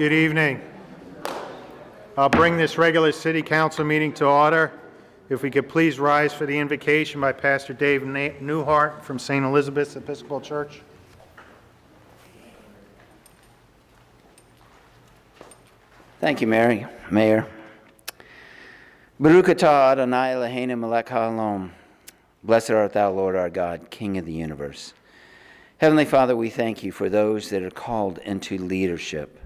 Good evening. I'll bring this regular city council meeting to order. If we could please rise for the invocation by Pastor Dave Newhart from St. Elizabeth's Episcopal Church. Thank you, Mayor. Baruch atah Adonai Eloheinu melech haolam. Blessed art thou, Lord our God, King of the universe. Heavenly Father, we thank you for those that are called into leadership.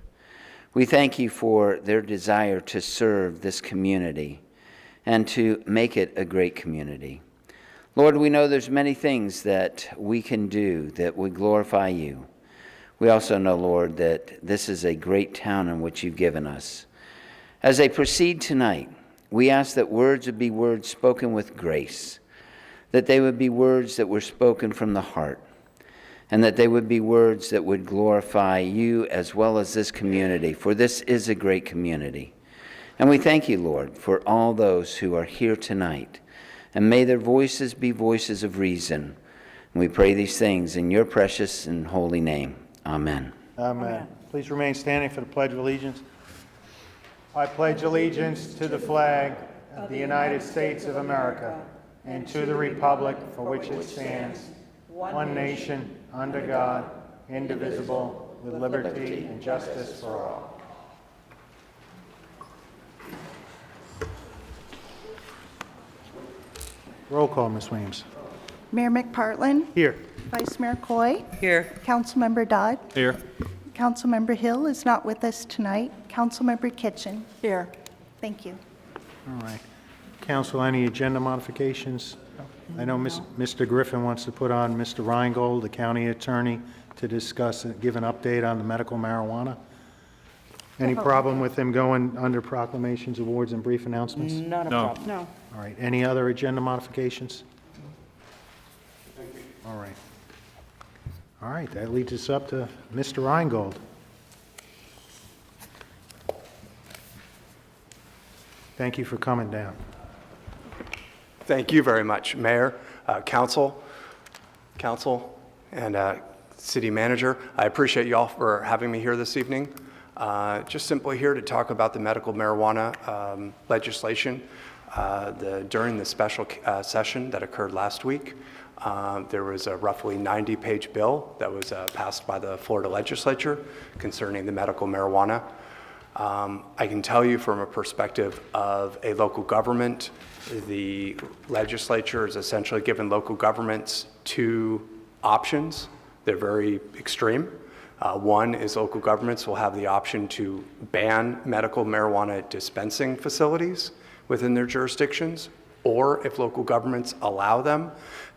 We thank you for their desire to serve this community and to make it a great community. Lord, we know there's many things that we can do that would glorify you. We also know, Lord, that this is a great town in which you've given us. As they proceed tonight, we ask that words would be words spoken with grace, that they would be words that were spoken from the heart, and that they would be words that would glorify you as well as this community, for this is a great community. And we thank you, Lord, for all those who are here tonight, and may their voices be voices of reason. And we pray these things in your precious and holy name. Amen. Amen. Please remain standing for the Pledge of Allegiance. I pledge allegiance to the flag of the United States of America and to the republic for which it stands, one nation, under God, indivisible, with liberty and justice for all. Roll call, Ms. Williams. Mayor McPartlin. Here. Vice Mayor Coy. Here. Councilmember Dodd. Here. Councilmember Hill is not with us tonight. Councilmember Kitchen. Here. Thank you. All right. Council, any agenda modifications? I know Mr. Griffin wants to put on Mr. Reingold, the county attorney, to discuss and give an update on the medical marijuana. Any problem with him going under proclamations, awards, and brief announcements? Not a problem. No. All right. Any other agenda modifications? All right. All right. That leads us up to Mr. Reingold. Thank you for coming down. Thank you very much, Mayor, Council, and City Manager. I appreciate you all for having me here this evening. Just simply here to talk about the medical marijuana legislation. During the special session that occurred last week, there was a roughly 90-page bill that was passed by the Florida legislature concerning the medical marijuana. I can tell you from a perspective of a local government, the legislature has essentially given local governments two options. They're very extreme. One is local governments will have the option to ban medical marijuana dispensing facilities within their jurisdictions, or if local governments allow them,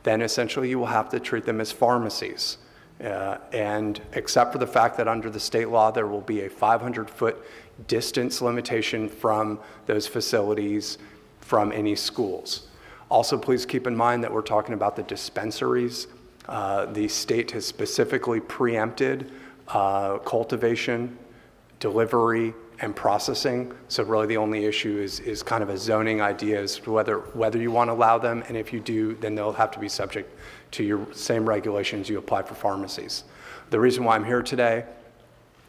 then essentially you will have to treat them as pharmacies. And except for the fact that under the state law there will be a 500-foot distance limitation from those facilities from any schools. Also, please keep in mind that we're talking about the dispensaries. The state has specifically preempted cultivation, delivery, and processing. So really the only issue is kind of a zoning idea as to whether you want to allow them, and if you do, then they'll have to be subject to your same regulations you apply for pharmacies. The reason why I'm here today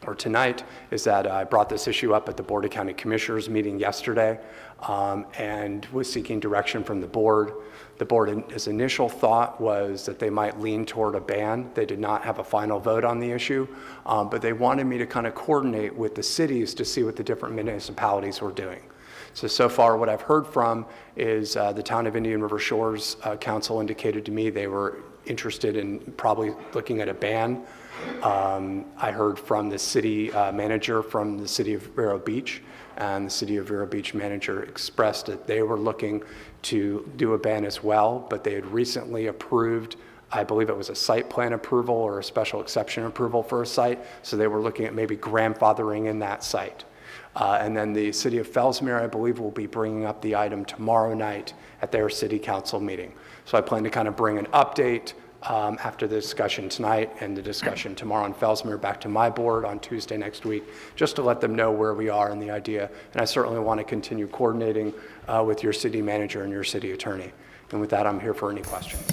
or tonight is that I brought this issue up at the Board of County Commissioners meeting yesterday and was seeking direction from the board. The board's initial thought was that they might lean toward a ban. They did not have a final vote on the issue, but they wanted me to kind of coordinate with the cities to see what the different municipalities were doing. So far what I've heard from is the Town of Indian River Shores Council indicated to me they were interested in probably looking at a ban. I heard from the city manager from the city of Vero Beach, and the city of Vero Beach manager expressed that they were looking to do a ban as well, but they had recently approved, I believe it was a site plan approval or a special exception approval for a site, so they were looking at maybe grandfathering in that site. And then the city of Fellsmere, I believe, will be bringing up the item tomorrow night at their city council meeting. So I plan to kind of bring an update after the discussion tonight and the discussion tomorrow in Fellsmere back to my board on Tuesday next week, just to let them know where we are and the idea. And I certainly want to continue coordinating with your city manager and your city attorney. And with that, I'm here for any questions.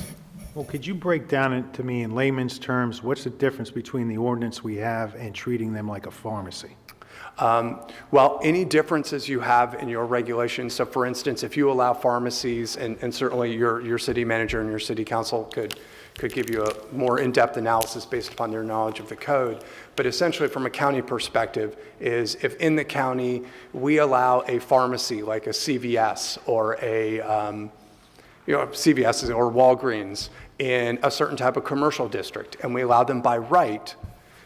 Well, could you break down it to me in layman's terms, what's the difference between the ordinance we have and treating them like a pharmacy? Well, any differences you have in your regulations, so for instance, if you allow pharmacies, and certainly your city manager and your city council could give you a more in-depth analysis based upon their knowledge of the code, but essentially from a county perspective is if in the county we allow a pharmacy like a CVS or a CVS or Walgreens in a certain type of commercial district, and we allow them by right,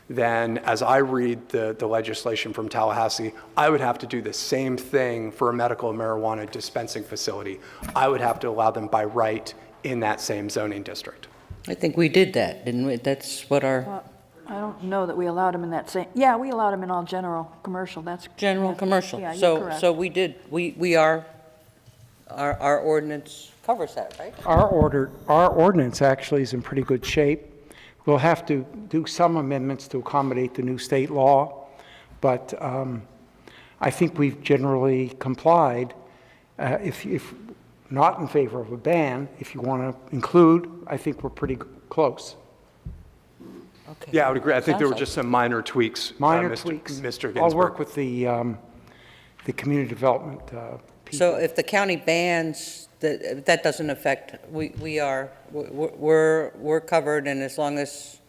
then as I read the legislation from Tallahassee, I would have to do the same thing for a medical marijuana dispensing facility. I would have to allow them by right in that same zoning district. I think we did that, didn't we? That's what our I don't know that we allowed them in that same, yeah, we allowed them in all general commercial, that's. general yeah. commercial. Yeah, you're correct. So we did, we are, our ordinance covers that, right? Our ordinance actually is in pretty good shape. We'll have to do some amendments to accommodate the new state law, but I think we've generally complied. If not in favor of a ban, if you want to include, I think we're pretty close. Okay. Yeah, I would agree. I think there were Sounds just some minor tweaks. Minor Mr. tweaks. Mr. Ginsburg. I'll work with the community development people. So if the county bans, that doesn't affect, we're covered, and as long as,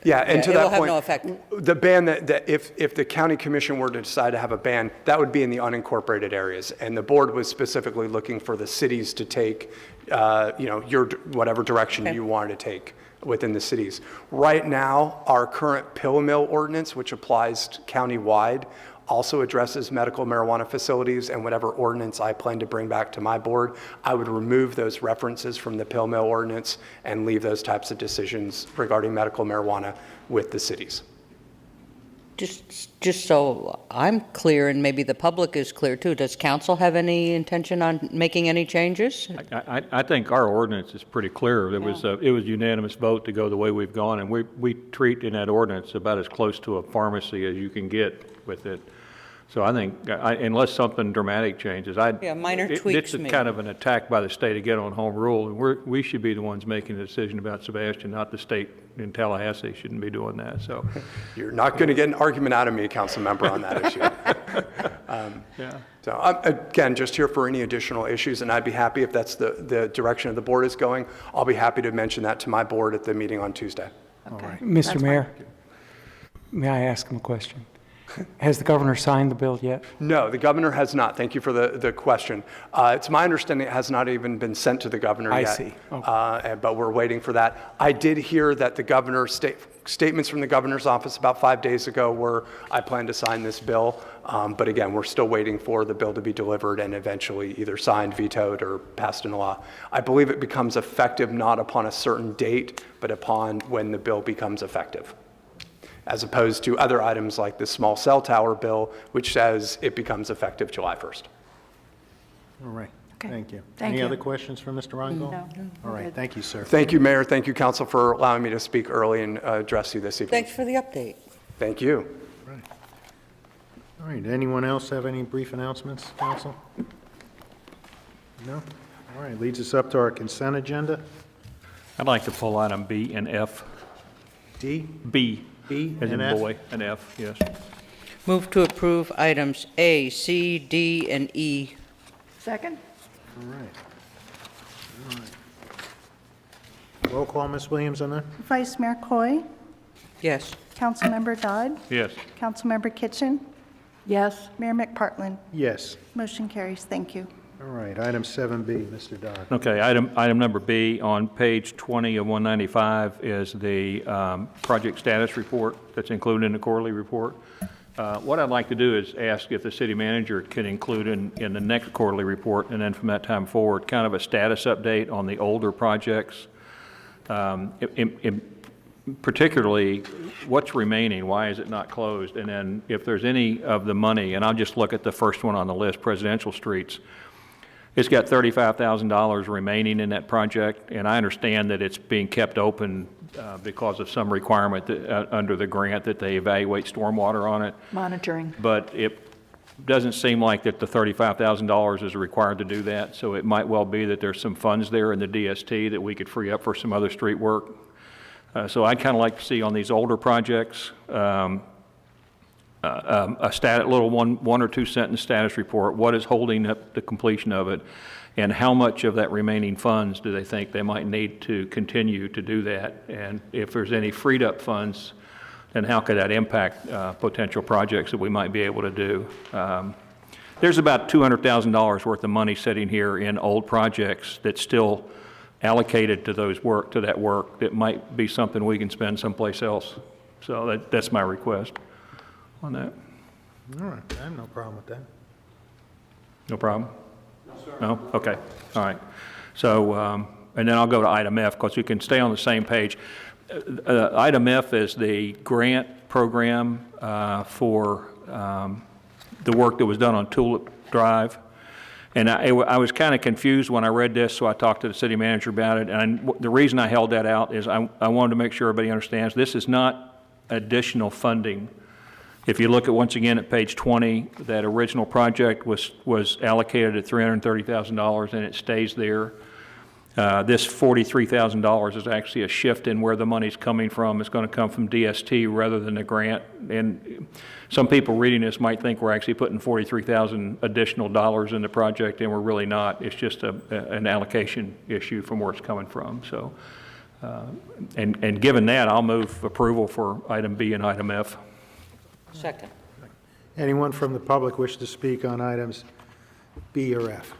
Yeah, and Yeah, to it that will have point, no effect. the ban that if the county commission were to decide to have a ban, that would be in the unincorporated areas. And the board was specifically looking for the cities to take, your, whatever direction Okay. you wanted to take within the cities. Right now, our current pill mill ordinance, which applies countywide, also addresses medical marijuana facilities, and whatever ordinance I plan to bring back to my board, I would remove those references from the pill mill ordinance and leave those types of decisions regarding medical marijuana with the cities. just so I'm clear, and maybe the public is clear too, does council have any intention on making any changes? I think our ordinance is pretty clear. It was unanimous vote to go the way we've gone, and we treat in that ordinance about as close to a pharmacy as you can get with it. So I think, unless something dramatic changes, Yeah, minor tweaks It's maybe. kind of an attack by the state again on home rule, and we should be the ones making the decision about Sebastian, not the state in Tallahassee shouldn't be doing that, so. You're not going to get an argument out of me, council member, on that issue. Yeah. So I'm, again, just here for any additional issues, and I'd be happy if that's the direction of the board is going. I'll be happy to mention that to my board at the meeting on Tuesday. Okay. Mr. Mayor, may I ask him a question? Has the governor signed the bill yet? No, the governor has not. Thank you for the question. It's my understanding it has not even been sent to the governor I yet. see. But we're waiting for that. I did hear that the governor, statements from the governor's office about 5 days ago were, I plan to sign this bill. But again, we're still waiting for the bill to be delivered and eventually either signed, vetoed, or passed into law. I believe it becomes effective not upon a certain date, but upon when the bill becomes effective, as opposed to other items like the small cell tower bill, which says it becomes effective July 1st. All right, Okay. thank you. Thank Any you. other questions for Mr. Reingold? No. All right, Good. thank you, sir. Thank you, Mayor. Thank you, Council, for allowing me to speak early and address you this evening. Thanks for the update. Thank you. All right, anyone else have any brief announcements, council? No? All right, leads us up to our consent agenda. I'd like to pull item B and F. D, B. B, As in and F? boy, and F, yes. Move to approve items A, C, D, and E. Second? All right. All right. Roll call, Ms. Williams, on that? Vice Mayor Coy, Yes. Councilmember Dodd, Yes. Councilmember Kitchen, Yes. Mayor McPartlin. Yes. Motion carries. Thank you. All right, item 7B, Mr. Dodd. Okay, item number B on page 20 of 195 is the project status report that's included in the quarterly report. What I'd like to do is ask if the city manager can include in the next quarterly report, and then from that time forward, kind of a status update on the older projects. Particularly, what's remaining, why is it not closed? And then if there's any of the money, and I'll just look at the first one on the list, Presidential Streets, it's got $35,000 remaining in that project, and I understand that it's being kept open because of some requirement that, under the grant that they evaluate stormwater on it. Monitoring. But it doesn't seem like that the $35,000 is required to do that, so it might well be that there's some funds there in the DST that we could free up for some other street work. So I'd kind of like to see on these older projects, little one or two sentence status report. What is holding up the completion of it, and how much of that remaining funds do they think they might need to continue to do that? And if there's any freed up funds, then how could that impact potential projects that we might be able to do? There's about $200,000 worth of money sitting here in old projects that's still allocated to that work that might be something we can spend someplace else. So that's my request on that. All right, I have no problem with that. No problem? No? Okay, all right. So, and then I'll go to item F, because we can stay on the same page. Item F is the grant program for the work that was done on Tulip Drive. And I was kind of confused when I read this, so I talked to the city manager about it. And the reason I held that out is I wanted to make sure everybody understands this is not additional funding. If you look at, once again, at page 20, that original project was allocated at $330,000, and it stays there. This $43,000 is actually a shift in where the money's coming from. It's going to come from DST rather than the grant. And some people reading this might think we're actually putting $43,000 additional dollars in the project, and we're really not. It's just an allocation issue from where it's coming from. So, and given that, I'll move approval for item B and item F. Second. Anyone from the public wish to speak on items B or F?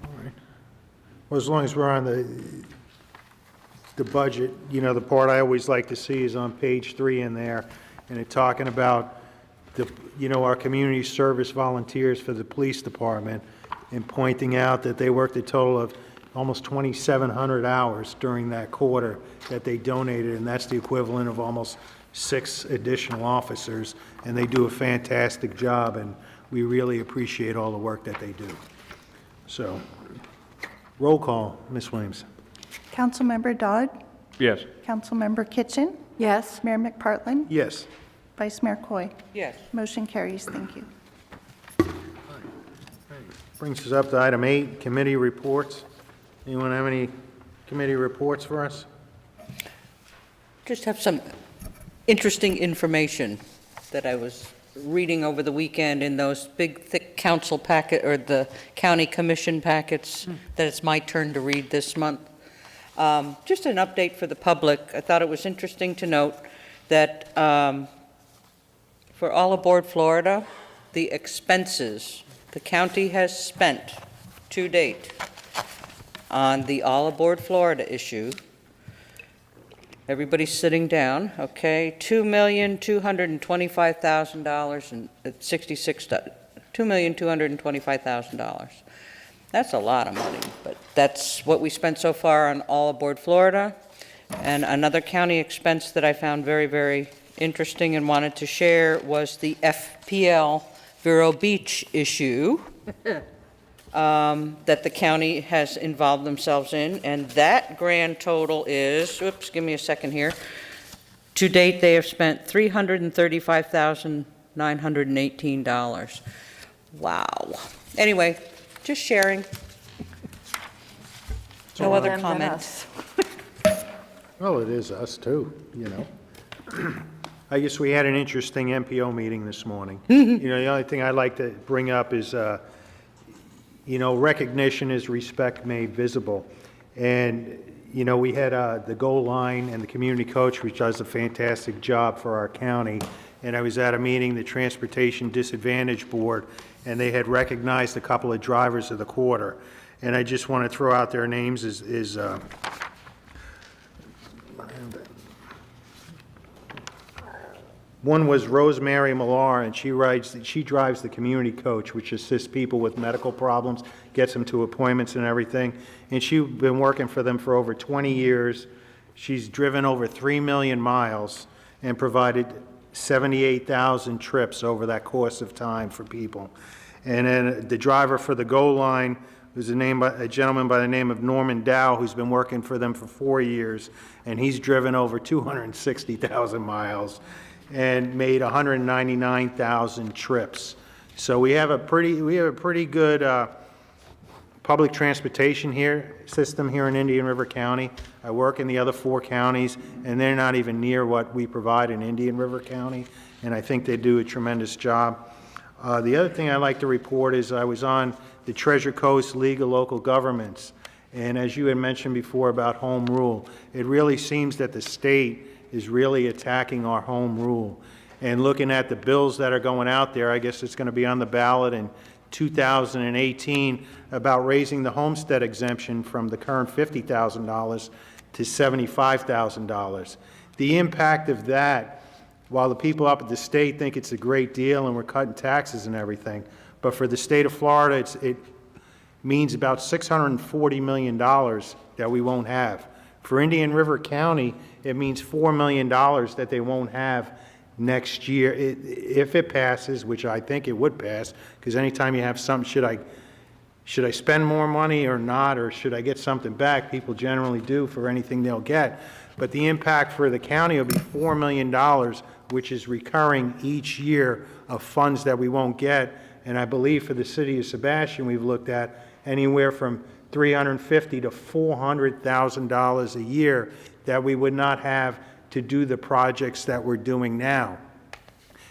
All right. Well, as long as we're on the budget, you know, the part I always like to see is on page 3 in there, and it's talking about our community service volunteers for the police department, and pointing out that they worked a total of almost 2,700 hours during that quarter that they donated, and that's the equivalent of almost 6 additional officers, and they do a fantastic job, and we really appreciate all the work that they do. So, roll call, Ms. Williams. Councilmember Dodd? Yes. Councilmember Kitchen? Yes. Mayor McPartlin? Yes. Vice Mayor Coy? Yes. Motion carries. Thank you. Brings us up to item 8, committee reports. Anyone have any committee reports for us? Just have some interesting information that I was reading over the weekend in those big, thick council packet, or the county commission packets that it's my turn to read this month. Just an update for the public. I thought it was interesting to note that for All Aboard Florida, the expenses the county has spent to date on the All Aboard Florida issue. Everybody's sitting down, okay? $2,225,000 and $2,225,000. That's a lot of money, but that's what we spent so far on All Aboard Florida. And another county expense that I found very, very interesting and wanted to share was the FPL Vero Beach issue that the county has involved themselves in, and that grand total is, whoops, give me a second here. To date, they have spent $335,918. Wow. Anyway, just sharing. No other Them than comments. us. Well, it is us too, you know. I guess we had an interesting MPO meeting this morning. The only thing I'd like to bring up is, recognition is respect made visible. And, we had the goal line and the community coach, which does a fantastic job for our county. And I was at a meeting, the Transportation Disadvantage Board, and they had recognized a couple of drivers of the quarter. And I just want to throw out their names one was Rosemary Millar, and she drives the community coach, which assists people with medical problems, gets them to appointments and everything. And she's been working for them for over 20 years. She's driven over 3 million miles and provided 78,000 trips over that course of time for people. And then the driver for the goal line was a gentleman by the name of Norman Dow, who's been working for them for 4 years, and he's driven over 260,000 miles and made 199,000 trips. So we have a pretty good public transportation system here in Indian River County. I work in the other 4 counties, and they're not even near what we provide in Indian River County, and I think they do a tremendous job. The other thing I'd like to report is I was on the Treasure Coast League of Local Governments, and as you had mentioned before about home rule, it really seems that the state is really attacking our home rule. And looking at the bills that are going out there, I guess it's going to be on the ballot in 2018 about raising the homestead exemption from the current $50,000 to $75,000. The impact of that, while the people up at the state think it's a great deal and we're cutting taxes and everything, but for the state of Florida, it means about $640 million that we won't have. For Indian River County, it means $4 million that they won't have next year, if it passes, which I think it would pass, because anytime you have something, should I spend more money or not, or should I get something back? People generally do for anything they'll get. But the impact for the county will be $4 million, which is recurring each year of funds that we won't get. And I believe for the city of Sebastian, we've looked at anywhere from $350,000 to $400,000 a year that we would not have to do the projects that we're doing now.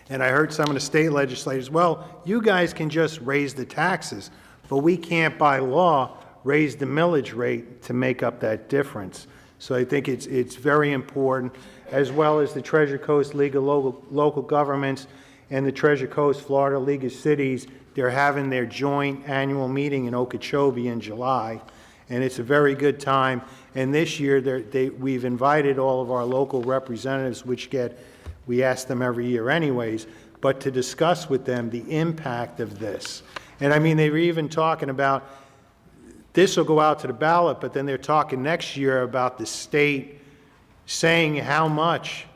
And I heard some of the state legislators, well, you guys can just raise the taxes, but we can't by law raise the millage rate to make up that difference. So I think it's very important, as well as the Treasure Coast League of Local Governments and the Treasure Coast Florida League of Cities. They're having their joint annual meeting in Okeechobee in July, and it's a very good time. And this year, we've invited all of our local representatives, we ask them every year anyways, but to discuss with them the impact of this. And I mean, they were even talking about, this will go out to the ballot, but then they're talking next year about the state saying how much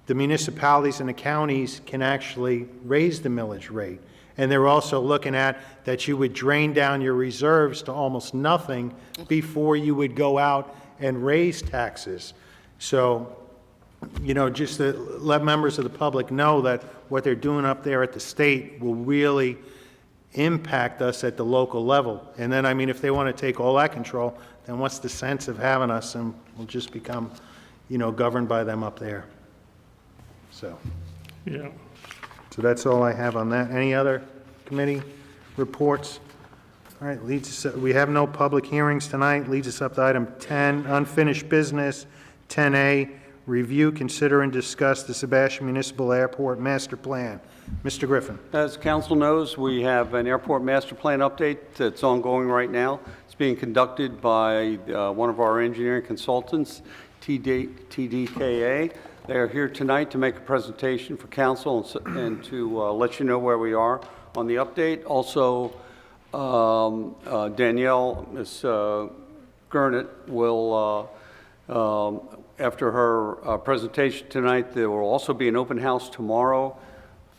the municipalities and the counties can actually raise the millage rate. And they're also looking at that you would drain down your reserves to almost nothing before you would go out and raise taxes. So, you know, just to let members of the public know that what they're doing up there at the state will really impact us at the local level. And then, I mean, if they want to take all that control, then what's the sense of having us, and we'll just become, you know, governed by them up there. So. Yeah. So that's all I have on that. Any other committee reports? All right, we have no public hearings tonight. Leads us up to item 10, unfinished business. 10A, review, consider, and discuss the Sebastian Municipal Airport Master Plan. Mr. Griffin. As council knows, we have an airport master plan update that's ongoing right now. It's being conducted by one of our engineering consultants, TDKA. They are here tonight to make a presentation for council and to let you know where we are on the update. Also, Danielle, Ms. Gurnett, will, after her presentation tonight, there will also be an open house tomorrow,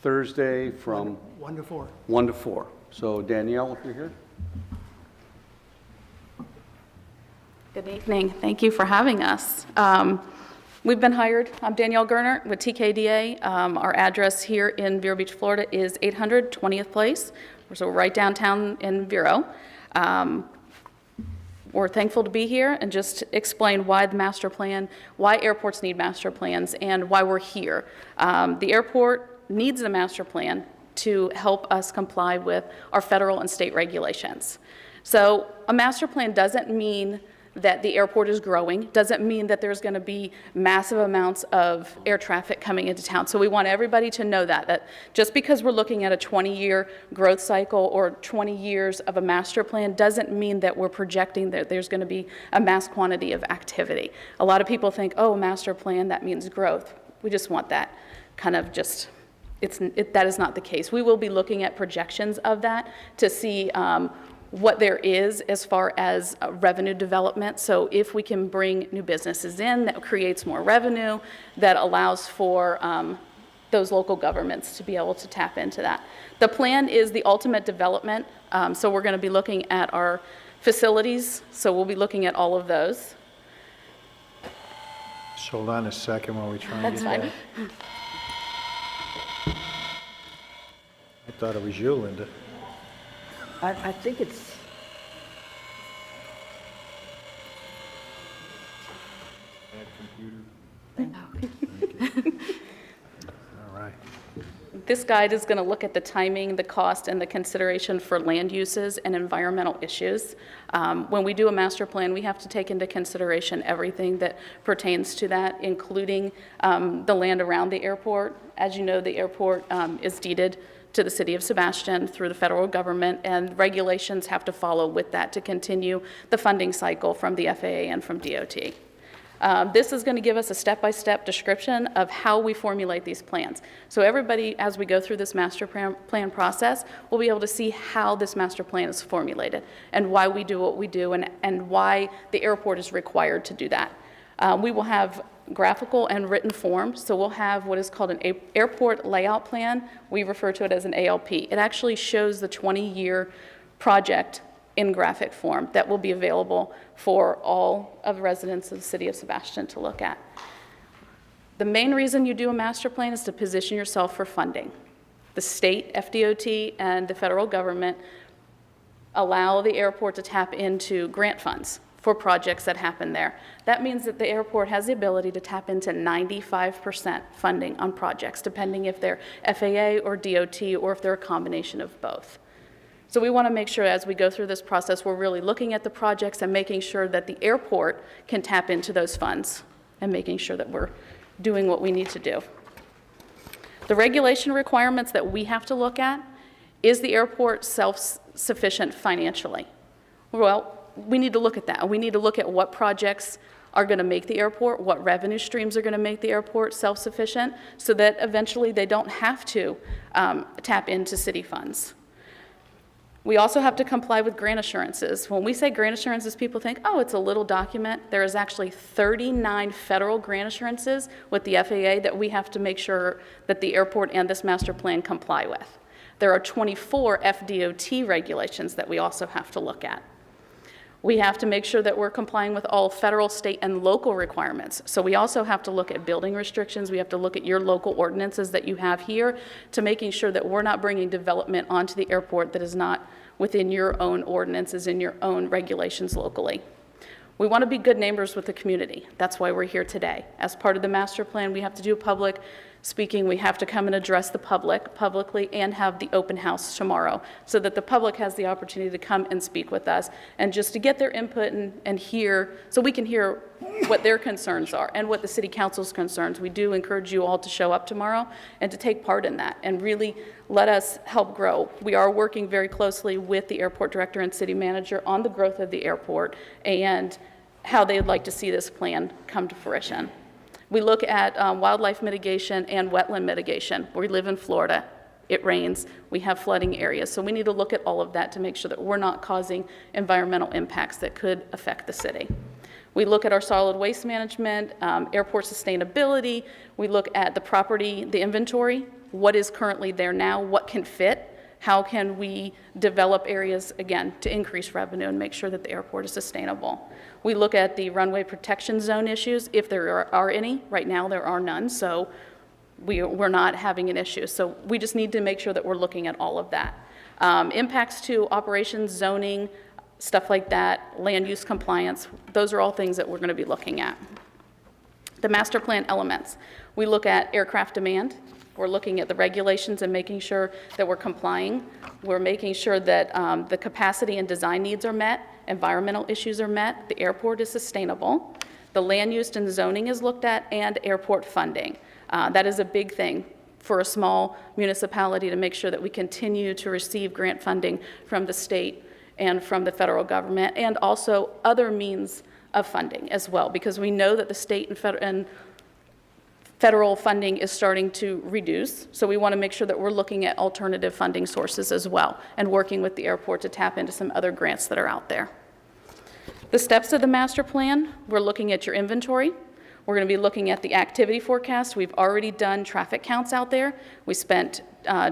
Thursday, from 1 to 4. 1 to 4. So Danielle, if you're here. Good evening. Thank you for having us. We've been hired. I'm Danielle Gernert with TKDA. Our address here in Vero Beach, Florida is 800 20th Place. So we're right downtown in Vero. We're thankful to be here and just explain why the master plan, why airports need master plans, and why we're here. The airport needs a master plan to help us comply with our federal and state regulations. So a master plan doesn't mean that the airport is growing, doesn't mean that there's going to be massive amounts of air traffic coming into town. So we want everybody to know that just because we're looking at a 20-year growth cycle or 20 years of a master plan doesn't mean that we're projecting that there's going to be a mass quantity of activity. A lot of people think, oh, a master plan, that means growth. We just want that kind of just, that is not the case. We will be looking at projections of that to see what there is as far as revenue development. So if we can bring new businesses in, that creates more revenue, that allows for those local governments to be able to tap into that. The plan is the ultimate development. So we're going to be looking at our facilities. So we'll be looking at all of those. Just hold on a second while we try and That's get fine. that. I thought it was you, Linda. I think it's, This guide is going to look at the timing, the cost, and the consideration for land uses and environmental issues. When we do a master plan, we have to take into consideration everything that pertains to that, including the land around the airport. As you know, the airport is deeded to the city of Sebastian through the federal government, and regulations have to follow with that to continue the funding cycle from the FAA and from DOT. This is going to give us a step-by-step description of how we formulate these plans. So everybody, as we go through this master plan process, will be able to see how this master plan is formulated and why we do what we do and why the airport is required to do that. We will have graphical and written form, so we'll have what is called an airport layout plan. We refer to it as an ALP. It actually shows the 20-year project in graphic form that will be available for all of the residents of the city of Sebastian to look at. The main reason you do a master plan is to position yourself for funding. The state, FDOT, and the federal government allow the airport to tap into grant funds for projects that happen there. That means that the airport has the ability to tap into 95% funding on projects, depending if they're FAA or DOT or if they're a combination of both. So we want to make sure as we go through this process, we're really looking at the projects and making sure that the airport can tap into those funds and making sure that we're doing what we need to do. The regulation requirements that we have to look at, is the airport self-sufficient financially? Well, we need to look at that. We need to look at what projects are going to make the airport, what revenue streams are going to make the airport self-sufficient, so that eventually they don't have to tap into city funds. We also have to comply with grant assurances. When we say grant assurances, people think, oh, it's a little document. There is actually 39 federal grant assurances with the FAA that we have to make sure that the airport and this master plan comply with. There are 24 FDOT regulations that we also have to look at. We have to make sure that we're complying with all federal, state, and local requirements. So we also have to look at building restrictions. We have to look at your local ordinances that you have here to making sure that we're not bringing development onto the airport that is not within your own ordinances and your own regulations locally. We want to be good neighbors with the community. That's why we're here today. As part of the master plan, we have to do public speaking. We have to come and address the public publicly and have the open house tomorrow so that the public has the opportunity to come and speak with us and just to get their input and hear, so we can hear what their concerns are and what the city council's concerns. We do encourage you all to show up tomorrow and to take part in that and really let us help grow. We are working very closely with the airport director and city manager on the growth of the airport and how they'd like to see this plan come to fruition. We look at wildlife mitigation and wetland mitigation. We live in Florida. It rains. We have flooding areas. So we need to look at all of that to make sure that we're not causing environmental impacts that could affect the city. We look at our solid waste management, airport sustainability. We look at the property, the inventory, what is currently there now, what can fit, how can we develop areas, again, to increase revenue and make sure that the airport is sustainable. We look at the runway protection zone issues, if there are any. Right now, there are none, so we're not having an issue. So we just need to make sure that we're looking at all of that. Impacts to operations, zoning, stuff like that, land use compliance, those are all things that we're going to be looking at. The master plan elements. We look at aircraft demand. We're looking at the regulations and making sure that we're complying. We're making sure that the capacity and design needs are met, environmental issues are met, the airport is sustainable, the land use and zoning is looked at, and airport funding. That is a big thing for a small municipality to make sure that we continue to receive grant funding from the state and from the federal government, and also other means of funding as well, because we know that the state and federal funding is starting to reduce, so we want to make sure that we're looking at alternative funding sources as well and working with the airport to tap into some other grants that are out there. The steps of the master plan, we're looking at your inventory. We're going to be looking at the activity forecast. We've already done traffic counts out there. We spent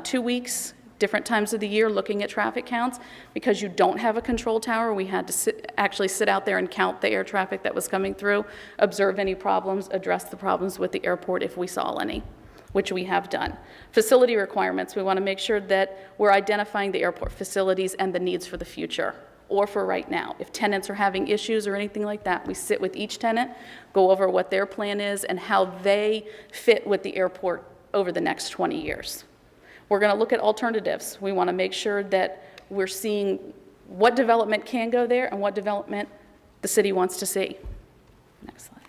2 weeks, different times of the year, looking at traffic counts. Because you don't have a control tower, we had to actually sit out there and count the air traffic that was coming through, observe any problems, address the problems with the airport if we saw any, which we have done. Facility requirements, we want to make sure that we're identifying the airport facilities and the needs for the future, or for right now. If tenants are having issues or anything like that, we sit with each tenant, go over what their plan is and how they fit with the airport over the next 20 years. We're going to look at alternatives. We want to make sure that we're seeing what development can go there and what development the city wants to see. Next slide.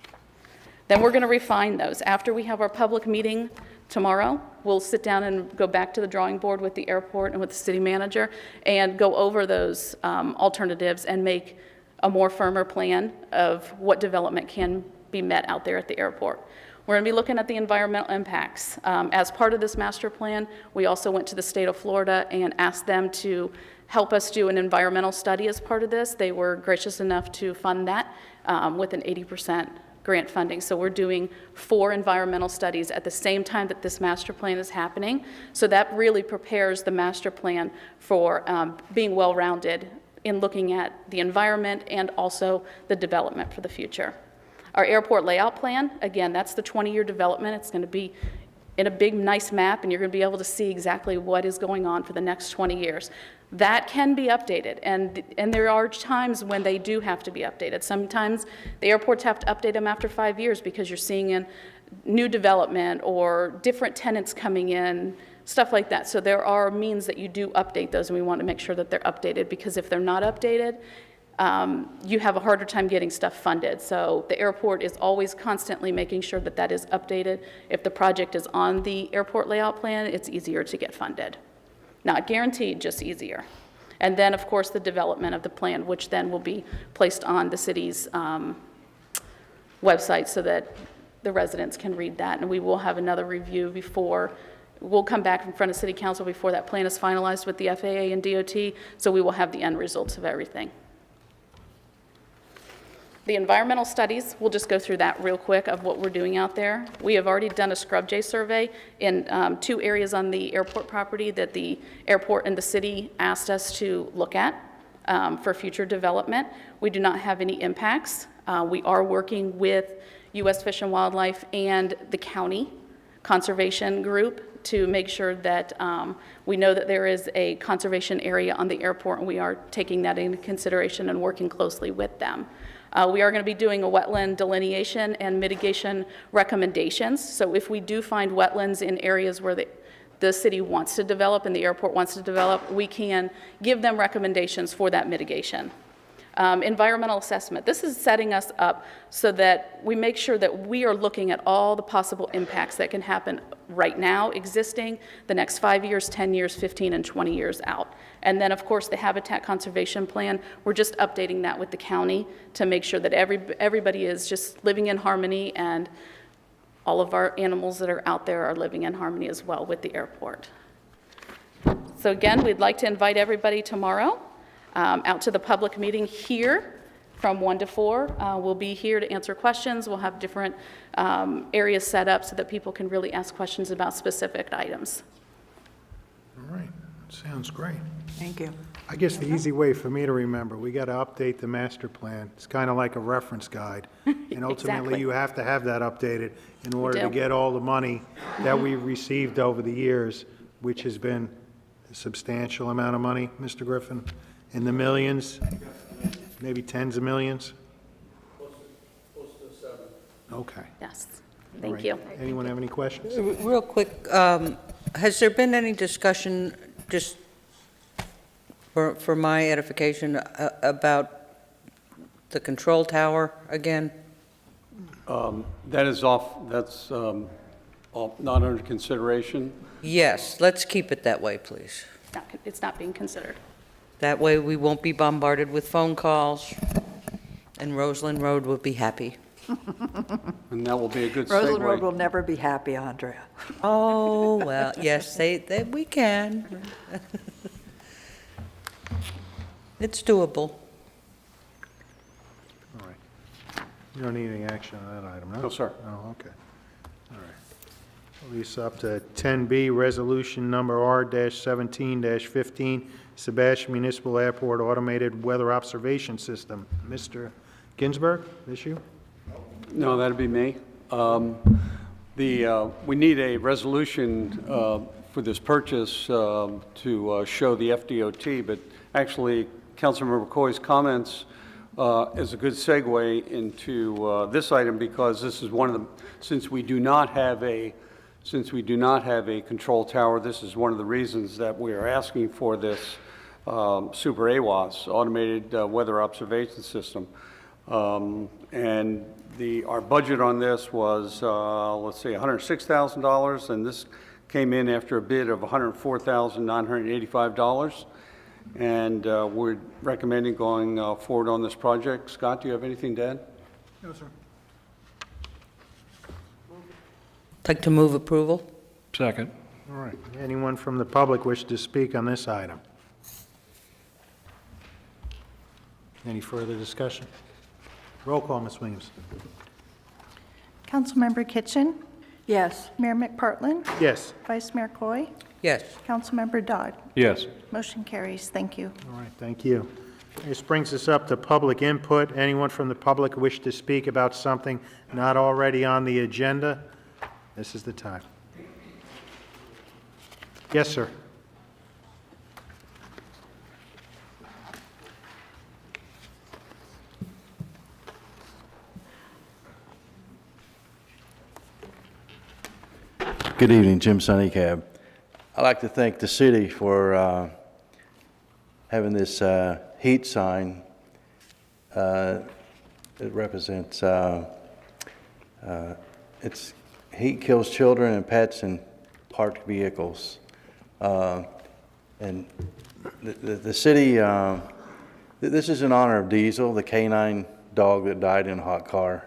Then we're going to refine those. After we have our public meeting tomorrow, we'll sit down and go back to the drawing board with the airport and with the city manager and go over those alternatives and make a more firmer plan of what development can be met out there at the airport. We're going to be looking at the environmental impacts. As part of this master plan, we also went to the state of Florida and asked them to help us do an environmental study as part of this. They were gracious enough to fund that with an 80% grant funding. So we're doing 4 environmental studies at the same time that this master plan is happening. So that really prepares the master plan for being well-rounded in looking at the environment and also the development for the future. Our airport layout plan, again, that's the 20-year development. It's going to be in a big, nice map, and you're going to be able to see exactly what is going on for the next 20 years. That can be updated, and there are times when they do have to be updated. Sometimes the airports have to update them after 5 years because you're seeing in new development or different tenants coming in, stuff like that. So there are means that you do update those, and we want to make sure that they're updated, because if they're not updated, you have a harder time getting stuff funded. So the airport is always constantly making sure that that is updated. If the project is on the airport layout plan, it's easier to get funded. Not guaranteed, just easier. And then, of course, the development of the plan, which then will be placed on the city's website so that the residents can read that. And we will have another review before, we'll come back in front of City Council before that plan is finalized with the FAA and DOT, so we will have the end results of everything. The environmental studies, we'll just go through that real quick of what we're doing out there. We have already done a scrub jay survey in 2 areas on the airport property that the airport and the city asked us to look at for future development. We do not have any impacts. We are working with U.S. Fish and Wildlife and the county conservation group to make sure that we know that there is a conservation area on the airport, and we are taking that into consideration and working closely with them. We are going to be doing a wetland delineation and mitigation recommendations. So if we do find wetlands in areas where the city wants to develop and the airport wants to develop, we can give them recommendations for that mitigation. Environmental assessment. This is setting us up so that we make sure that we are looking at all the possible impacts that can happen right now, existing, the next 5 years, 10 years, 15, and 20 years out. And then, of course, the habitat conservation plan, we're just updating that with the county to make sure that everybody is just living in harmony, and all of our animals that are out there are living in harmony as well with the airport. So again, we'd like to invite everybody tomorrow out to the public meeting here from 1 to 4. We'll be here to answer questions. We'll have different areas set up so that people can really ask questions about specific items. All right, sounds great. Thank you. I guess the easy way for me to remember, we got to update the master plan. It's kind of like a reference guide. And ultimately, Exactly. you have to have that updated in order do. to get all the money that we've received over the years, which has been a substantial amount of money, Mr. Griffin, in the millions, maybe tens of millions? Close to 7. Okay. Yes, All thank right. you. Anyone have any questions? Real quick, has there been any discussion, just for my edification, about the control tower again? That is that's not under consideration. Yes, let's keep it that way, please. It's not being considered. That way we won't be bombarded with phone calls, and Roseland Road will be happy. And that will be a good Roseland Road segue. will never be happy, Andrea. Oh, well, yes, we can. It's doable. All right. You don't need any action on that item, no? No, sir. Oh, okay. All right. Release up to 10B, Resolution Number R-17-15, Sebastian Municipal Airport Automated Weather Observation System. Mr. Ginsburg, this you? No, that'd be me. We need a resolution for this purchase to show the FDOT, but actually, Councilmember McCoy's comments is a good segue into this item, because this is one of the, since we do not have a Since we do not have a control tower, this is one of the reasons that we are asking for this Super AWOS, Automated Weather Observation System. And our budget on this was, let's see, $106,000, and this came in after a bid of $104,985. And we're recommending going forward on this project. Scott, do you have anything to add? No, sir. I'd like to move approval. Second. All right. Anyone from the public wish to speak on this item? Any further discussion? Roll call, Ms. Williams. Councilmember Kitchen, Yes. Mayor McPartlin, Yes. Vice Mayor Coy, Yes. Councilmember Dodd. Yes. Motion carries. Thank you. All right, thank you. This brings us up to public input. Anyone from the public wish to speak about something not already on the agenda? This is the time. Yes, sir. Good evening, Jim Sunnycab. I'd like to thank the city for having this heat sign. It represents, it's heat kills children and pets in parked vehicles. And the city, this is in honor of Diesel, the canine dog that died in a hot car.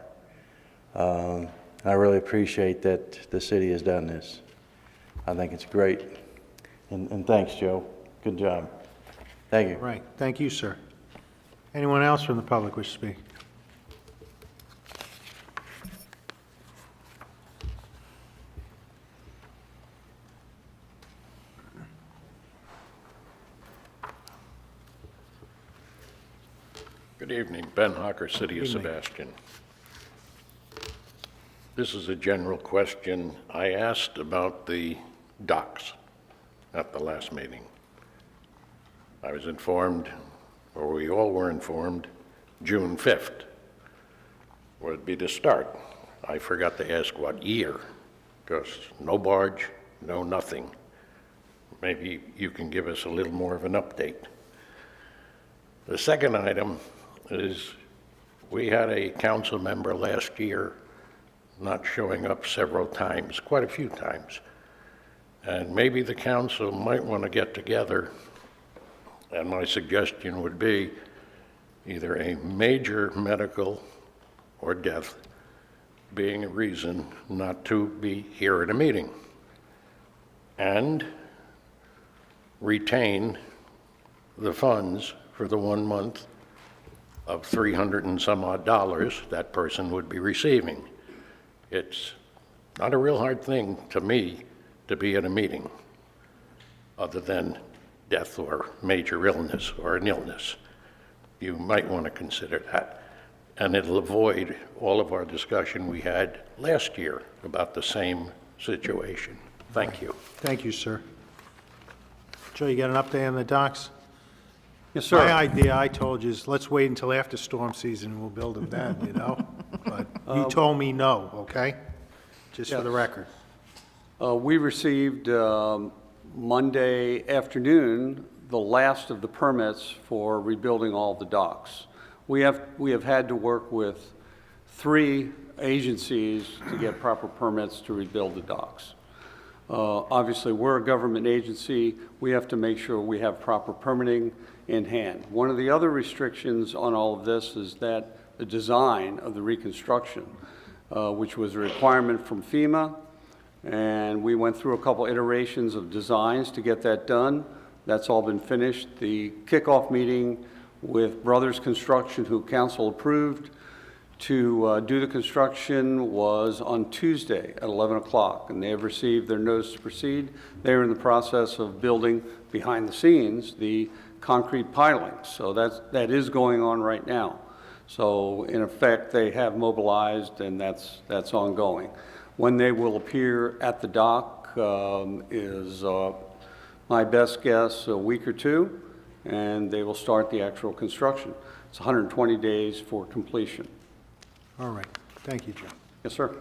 I really appreciate that the city has done this. I think it's great. And thanks, Joe. Good job. Thank you. Right, thank you, sir. Anyone else from the public wish to speak? Good evening, Ben Hawker, City of Evening. Sebastian. This is a general question. I asked about the docks at the last meeting. I was informed, or we all were informed, June 5th would be the start. I forgot to ask what year, because no barge, no nothing. Maybe you can give us a little more of an update. The second item is we had a council member last year not showing up several times, quite a few times. And maybe the council might want to get together, and my suggestion would be either a major medical or death being a reason not to be here at a meeting, and retain the funds for the 1 month of $300 and some odd that person would be receiving. It's not a real hard thing to me to be at a meeting, other than death or major illness or an illness. You might want to consider that. And it'll avoid all of our discussion we had last year about the same situation. Thank you. Thank you, sir. Joe, you got an update on the docks? Yes, sir. My idea, I told you, is let's wait until after storm season and we'll build them then, you know? But you told me no, okay? Just for the Yes. record. We received Monday afternoon the last of the permits for rebuilding all the docks. We have had to work with 3 agencies to get proper permits to rebuild the docks. Obviously, we're a government agency. We have to make sure we have proper permitting in hand. One of the other restrictions on all of this is that the design of the reconstruction, which was a requirement from FEMA, and we went through a couple iterations of designs to get that done. That's all been finished. The kickoff meeting with Brothers Construction, who council approved to do the construction, was on Tuesday at 11 o'clock, and they have received their notice to proceed. They are in the process of building behind the scenes the concrete pilings, so that is going on right now. So in effect, they have mobilized, and that's ongoing. When they will appear at the dock is my best guess a week or 2, and they will start the actual construction. It's 120 days for completion. All right. Thank you, Joe. Yes, sir.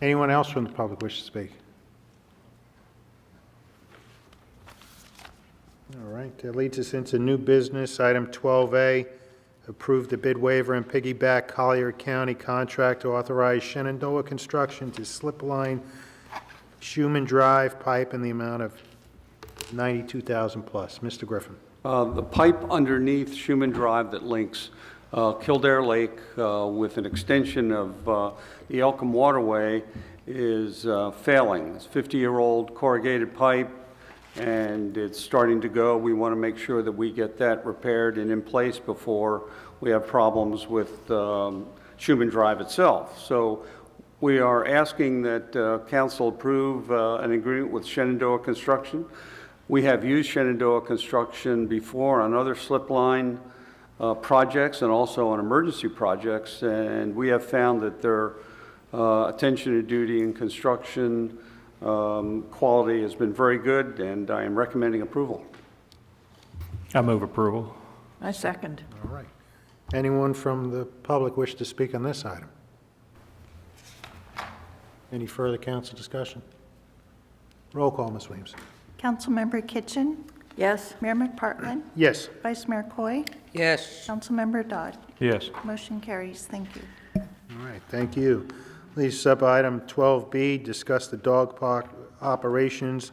Anyone else from the public wish to speak? All right, that leads us into new business. Item 12A, approve the bid waiver and piggyback Collier County contract to authorize Shenandoah Construction to slip line Schuman Drive pipe in the amount of $92,000 plus. Mr. Griffin. The pipe underneath Schuman Drive that links Kildare Lake with an extension of the Elkham Waterway is failing. It's a 50-year-old corrugated pipe, and it's starting to go. We want to make sure that we get that repaired and in place before we have problems with Schuman Drive itself. So we are asking that council approve an agreement with Shenandoah Construction. We have used Shenandoah Construction before on other slip line projects and also on emergency projects, and we have found that their attention to duty and construction quality has been very good, and I am recommending approval. I move approval. I second. All right. Anyone from the public wish to speak on this item? Any further council discussion? Roll call, Ms. Williams. Councilmember Kitchen? Yes. Mayor McPartlin? Yes. Vice Mayor Coy? Yes. Councilmember Dodd? Yes. Motion carries. Thank you. All right, thank you. Leads us up item 12B, discuss the dog park operations.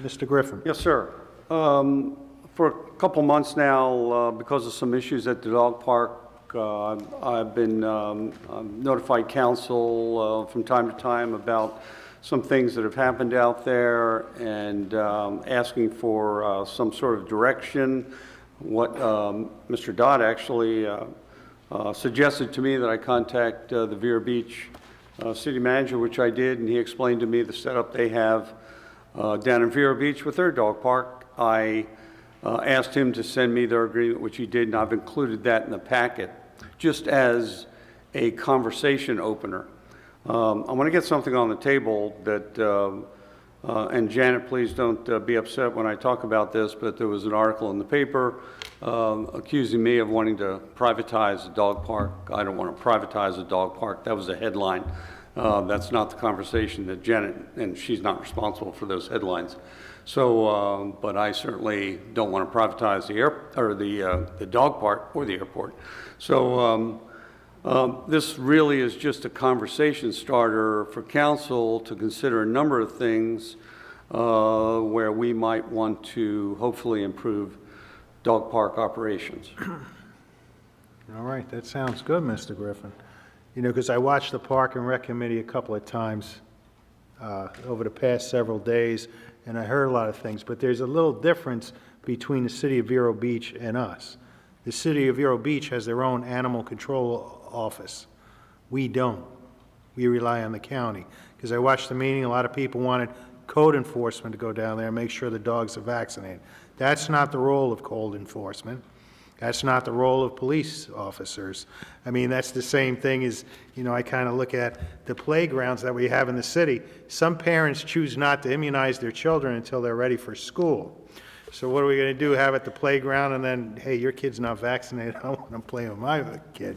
Mr. Griffin. Yes, sir. For a couple months now, because of some issues at the dog park, I've been notified council from time to time about some things that have happened out there and asking for some sort of direction. What Mr. Dodd actually suggested to me that I contact the Vero Beach city manager, which I did, and he explained to me the setup they have down in Vero Beach with their dog park. I asked him to send me their agreement, which he did, and I've included that in the packet, just as a conversation opener. I want to get something on the table that, and Janet, please don't be upset when I talk about this, but there was an article in the paper accusing me of wanting to privatize the dog park. I don't want to privatize the dog park. That was a headline. That's not the conversation that Janet, and she's not responsible for those headlines. So, but I certainly don't want to privatize the dog park or the airport. So this really is just a conversation starter for council to consider a number of things where we might want to hopefully improve dog park operations. All right, that sounds good, Mr. Griffin. You know, because I watched the Park and Rec Committee a couple of times over the past several days, and I heard a lot of things, but there's a little difference between the city of Vero Beach and us. The city of Vero Beach has their own animal control office. We don't. We rely on the county. Because I watched the meeting, a lot of people wanted code enforcement to go down there and make sure the dogs are vaccinated. That's not the role of code enforcement. That's not the role of police officers. I mean, that's the same thing as, you know, I kind of look at the playgrounds that we have in the city. Some parents choose not to immunize their children until they're ready for school. So what are we going to do, have at the playground and then, hey, your kid's not vaccinated, I don't want to play with my kid.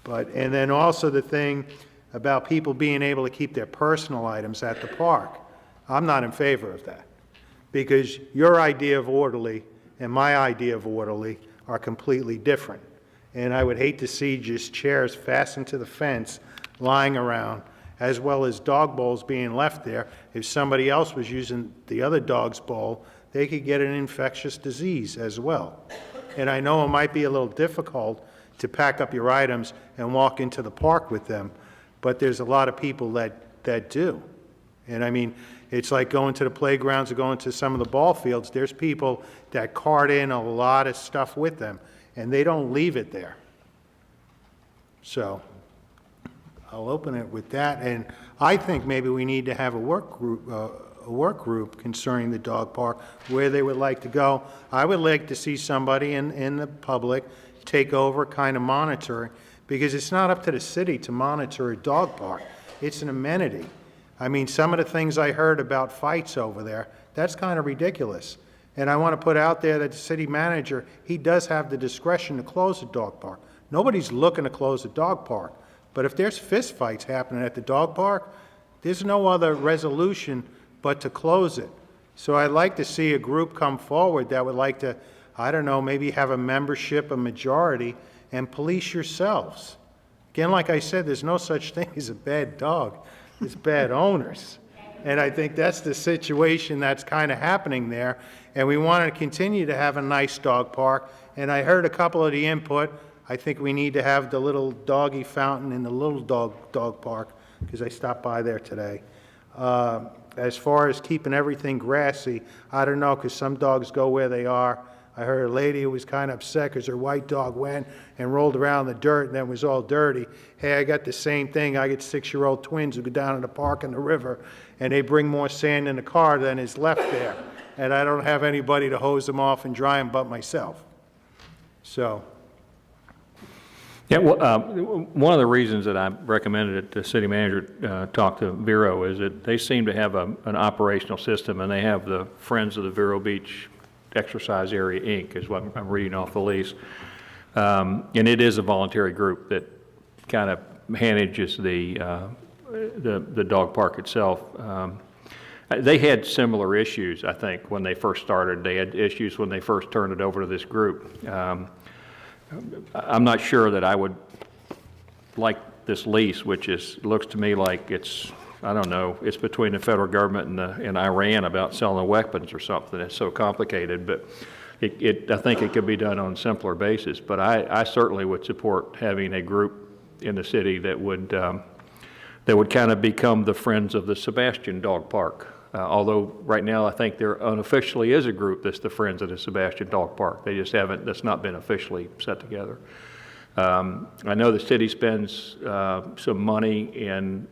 But, and then also the thing about people being able to keep their personal items at the park. I'm not in favor of that, because your idea of orderly and my idea of orderly are completely different. And I would hate to see just chairs fastened to the fence lying around, as well as dog bowls being left there. If somebody else was using the other dog's bowl, they could get an infectious disease as well. And I know it might be a little difficult to pack up your items and walk into the park with them, but there's a lot of people that do. And I mean, it's like going to the playgrounds or going to some of the ball fields. There's people that cart in a lot of stuff with them, and they don't leave it there. So I'll open it with that. And I think maybe we need to have a work group concerning the dog park, where they would like to go. I would like to see somebody in the public take over, kind of monitoring, because it's not up to the city to monitor a dog park. It's an amenity. I mean, some of the things I heard about fights over there, that's kind of ridiculous. And I want to put out there that the city manager, he does have the discretion to close the dog park. Nobody's looking to close the dog park, But if there's fistfights happening at the dog park, there's no other resolution but to close it. So I'd like to see a group come forward that would like to, I don't know, maybe have a membership, a majority, and police yourselves. Again, like I said, there's no such thing as a bad dog. It's bad owners. And I think that's the situation that's kind of happening there. And we want to continue to have a nice dog park. And I heard a couple of the input. I think we need to have the little doggy fountain in the little dog park, because I stopped by there today. As far as keeping everything grassy, I don't know, because some dogs go where they are. I heard a lady who was kind of upset because her white dog went and rolled around in the dirt and then was all dirty. Hey, I got the same thing. I get 6-year-old twins who go down in the park in the river, and they bring more sand in the car than is left there. And I don't have anybody to hose them off and dry them but myself. So, Yeah, well, one of the reasons that I recommended that the city manager talk to Vero is that they seem to have an operational system, and they have the Friends of the Vero Beach Exercise Area, Inc., is what I'm reading off the lease. And it is a voluntary group that kind of manages the dog park itself. They had similar issues, I think, when they first started. They had issues when they first turned it over to this group. I'm not sure that I would like this lease, which looks to me like it's, I don't know, it's between the federal government and Iran about selling weapons or something. It's so complicated, but I think it could be done on a simpler basis. But I certainly would support having a group in the city that would kind of become the Friends of the Sebastian Dog Park. Although right now I think there unofficially is a group that's the Friends of the Sebastian Dog Park. They just haven't, that's not been officially set together. I know the city spends some money in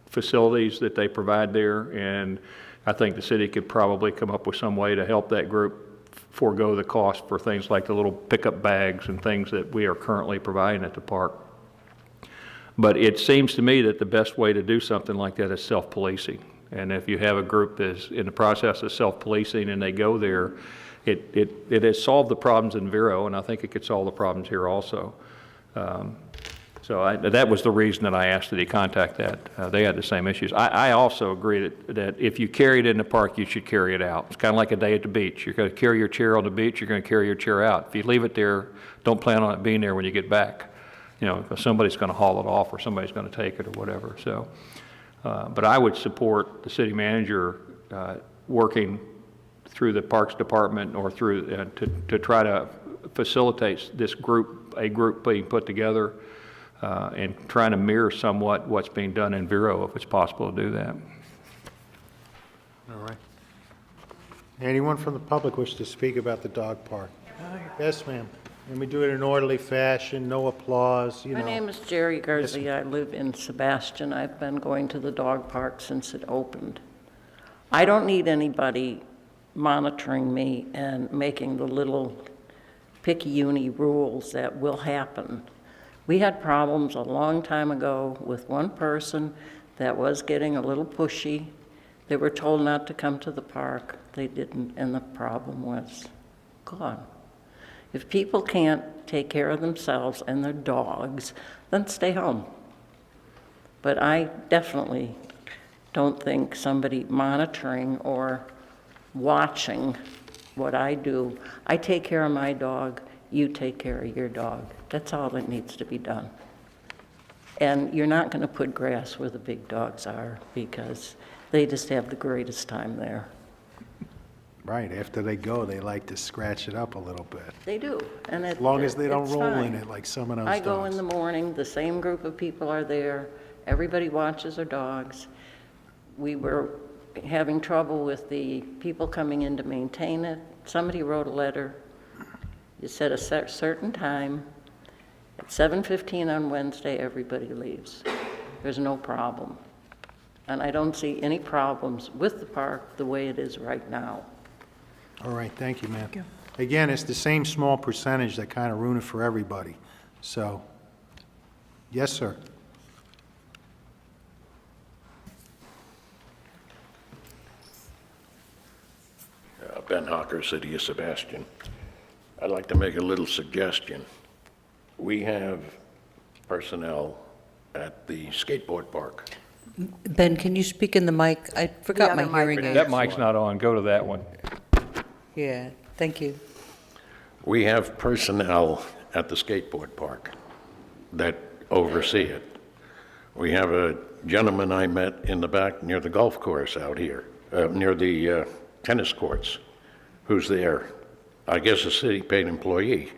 facilities that they provide there, and I think the city could probably come up with some way to help that group forego the cost for things like the little pickup bags and things that we are currently providing at the park. But it seems to me that the best way to do something like that is self-policing. And if you have a group that's in the process of self-policing and they go there, it has solved the problems in Vero, and I think it could solve the problems here also. So that was the reason that I asked that he contact that. They had the same issues. I also agree that if you carry it in the park, you should carry it out. It's kind of like a day at the beach. You're going to carry your chair on the beach, you're going to carry your chair out. If you leave it there, don't plan on it being there when you get back. You know, because somebody's going to haul it off or somebody's going to take it or whatever. So, but I would support the city manager working through the Parks Department or through to try to facilitate this group, a group being put together and trying to mirror somewhat what's being done in Vero, if it's possible to do that. all right. Anyone from the public wish to speak about the dog park? Yes, ma'am. And we do it in an orderly fashion, no applause, you know. My name is Jerry Garcia. I live in Sebastian. I've been going to the dog park since it opened. I don't need anybody monitoring me and making the little picky-uni rules that will happen. We had problems a long time ago with one person that was getting a little pushy. They were told not to come to the park. They didn't, and the problem was gone. If people can't take care of themselves and their dogs, then stay home. But I definitely don't think somebody monitoring or watching what I do. I take care of my dog, you take care of your dog. That's all that needs to be done. And you're not going to put grass where the big dogs are because they just have the greatest time there. Right, after they go, they like to scratch it up a little bit. They do, and As long as they don't it's roll in fine. it like some of those I dogs. go in the morning, the same group of people are there, everybody watches their dogs. We were having trouble with the people coming in to maintain it. Somebody wrote a letter. You set a certain time. At 7:15 on Wednesday, everybody leaves. There's no problem. And I don't see any problems with the park the way it is right now. All right, thank you, ma'am. Again, it's the same small percentage that kind of ruin it for everybody. So, yes, sir. Ben Hawker, City of Sebastian. I'd like to make a little suggestion. We have personnel at the skateboard park. Ben, can you speak in the mic? I forgot my other mic. hearing aid. That mic's not on, go to that one. Yeah, thank you. We have personnel at the skateboard park that oversee it. We have a gentleman I met in the back near the golf course out here, near the tennis courts, who's there. I guess a city-paid employee.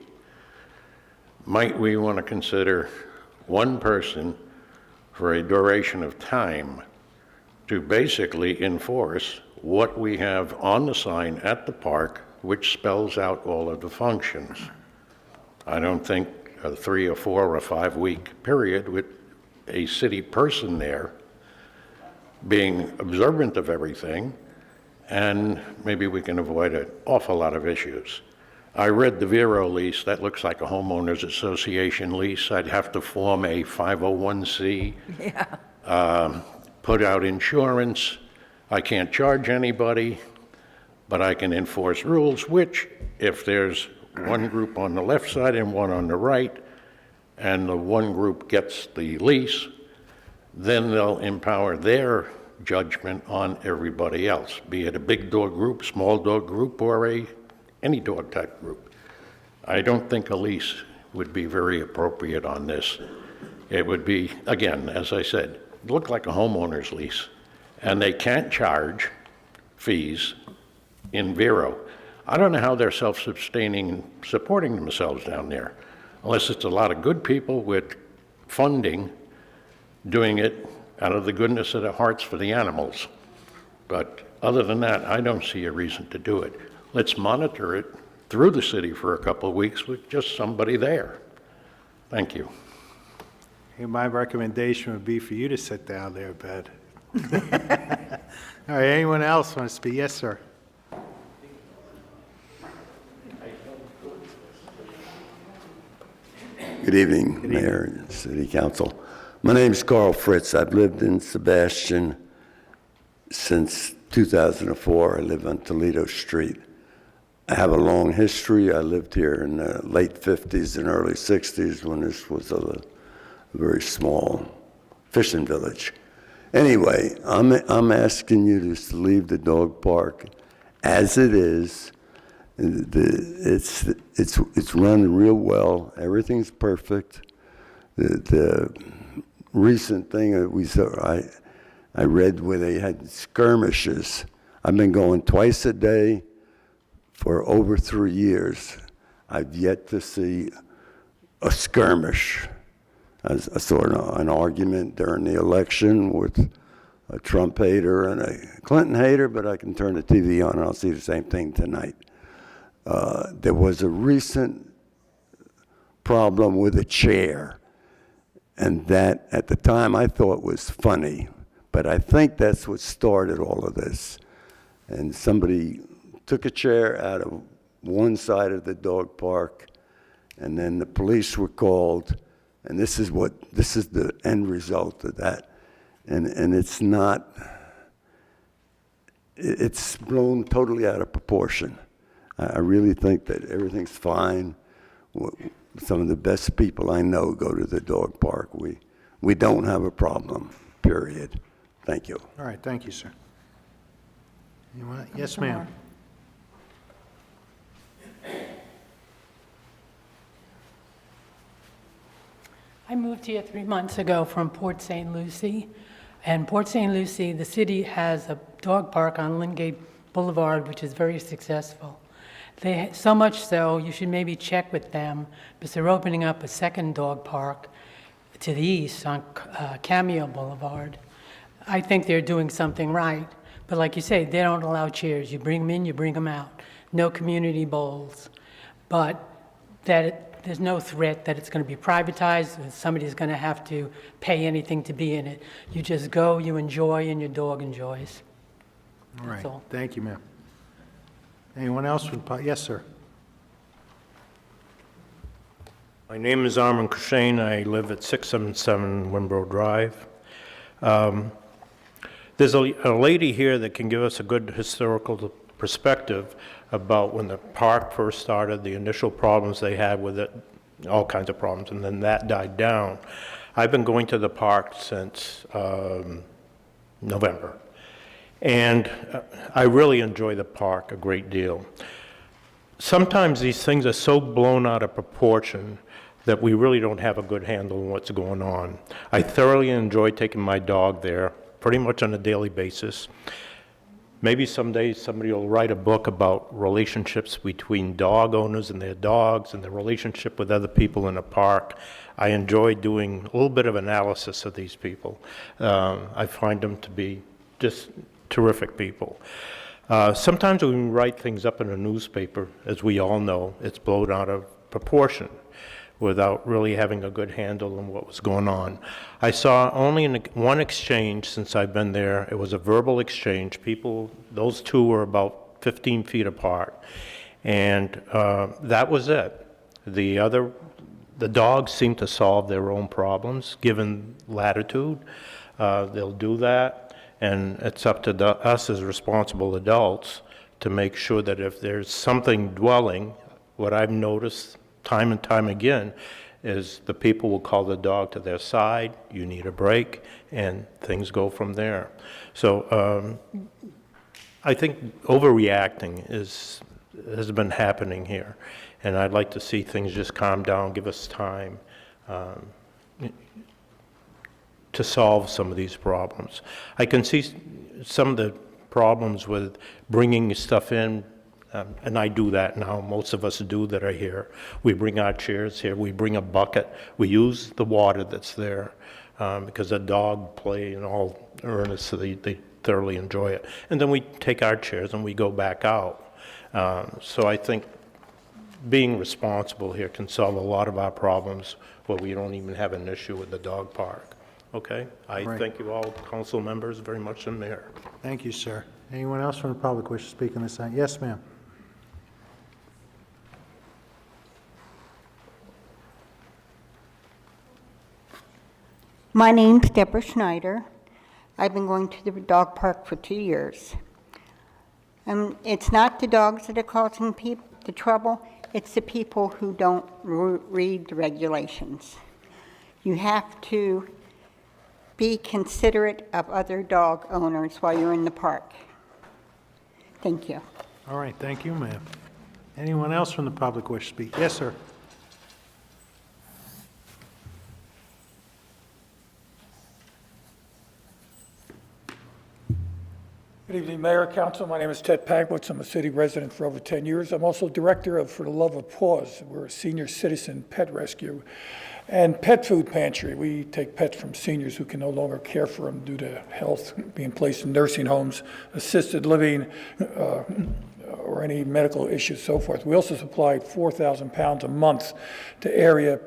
Might we want to consider one person for a duration of time to basically enforce what we have on the sign at the park, which spells out all of the functions? I don't think a 3 or 4 or 5 week period with a city person there being observant of everything, and maybe we can avoid an awful lot of issues. I read the Vero lease. That looks like a homeowners association lease. I'd have to form a 501c, put out insurance. I can't charge anybody, but I can enforce rules, which if there's one group on the left side and one on the right, and the one group gets the lease, then they'll empower their judgment on everybody else, be it a big dog group, small dog group, or any dog type group. I don't think a lease would be very appropriate on this. It would be, again, as I said, look like a homeowner's lease, and they can't charge fees in Vero. I don't know how they're self-sustaining and supporting themselves down there, unless it's a lot of good people with funding doing it out of the goodness of their hearts for the animals. But other than that, I don't see a reason to do it. Let's monitor it through the city for a couple of weeks with just somebody there. Thank you. Hey, my recommendation would be for you to sit down there, Ben. All right, anyone else want to speak? Yes, sir. Good evening, Mayor and City Council. My name is Carl Fritz. I've lived in Sebastian since 2004. I live on Toledo Street. I have a long history. I lived here in the late 50s and early 60s when this was a very small fishing village. Anyway, I'm asking you just to leave the dog park as it is. It's run real well. Everything's perfect. The recent thing that we saw, I read where they had skirmishes. I've been going twice a day for over 3 years. I've yet to see a skirmish. I saw an argument during the election with a Trump hater and a Clinton hater, but I can turn the TV on and I'll see the same thing tonight. There was a recent problem with a chair, and that at the time I thought was funny, but I think that's what started all of this. And somebody took a chair out of one side of the dog park, and then the police were called, and this is the end result of that. And it's blown totally out of proportion. I really think that everything's fine. Some of the best people I know go to the dog park. We don't have a problem, period. Thank you. All right, thank you, sir. Yes, ma'am. I moved here 3 months ago from Port St. Lucie. And Port St. Lucie, the city has a dog park on Lingate Boulevard, which is very successful. So much so, you should maybe check with them, because they're opening up a second dog park to the east on Cameo Boulevard. I think they're doing something right. But like you say, they don't allow chairs. You bring them in, you bring them out. No community bowls. But there's no threat that it's going to be privatized, and somebody's going to have to pay anything to be in it. You just go, you enjoy, and your dog enjoys. All right, That's all. thank you, ma'am. Anyone else? Yes, sir. My name is Armin Kushane. I live at 677 Wimbrow Drive. There's a lady here that can give us a good historical perspective about when the park first started, the initial problems they had with it, all kinds of problems, and then that died down. I've been going to the park since November, and I really enjoy the park a great deal. Sometimes these things are so blown out of proportion that we really don't have a good handle on what's going on. I thoroughly enjoy taking my dog there pretty much on a daily basis. Maybe someday somebody will write a book about relationships between dog owners and their dogs and the relationship with other people in a park. I enjoy doing a little bit of analysis of these people. I find them to be just terrific people. Sometimes when we write things up in a newspaper, as we all know, it's blown out of proportion without really having a good handle on what was going on. I saw only one exchange since I've been there. It was a verbal exchange. Those two were about 15 feet apart. And that was it. The dogs seem to solve their own problems, given latitude. They'll do that. And it's up to us as responsible adults to make sure that if there's something dwelling, what I've noticed time and time again is the people will call the dog to their side, you need a break, and things go from there. So I think overreacting has been happening here, and I'd like to see things just calm down, give us time to solve some of these problems. I can see some of the problems with bringing stuff in, and I do that now. Most of us do that are here. We bring our chairs here. We bring a bucket. We use the water that's there because the dog play in all earnest, so they thoroughly enjoy it. And then we take our chairs and we go back out. So I think being responsible here can solve a lot of our problems where we don't even have an issue with the dog park. Okay? I thank you all, council members, very much, and Mayor. Thank you, sir. Anyone else from the public wish to speak on this item? Yes, ma'am. My name's Deborah Schneider. I've been going to the dog park for 2 years. It's not the dogs that are causing the trouble, it's the people who don't read the regulations. You have to be considerate of other dog owners while you're in the park. Thank you. All right, thank you, ma'am. Anyone else from the public wish to speak? Yes, sir. Good evening, Mayor, Council. My name is Ted Pagwitz. I'm a city resident for over 10 years. I'm also director of For the Love of Paws. We're a senior citizen pet rescue and pet food pantry. We take pets from seniors who can no longer care for them due to health, being placed in nursing homes, assisted living, or any medical issues, so forth. We also supply 4,000 pounds a month to area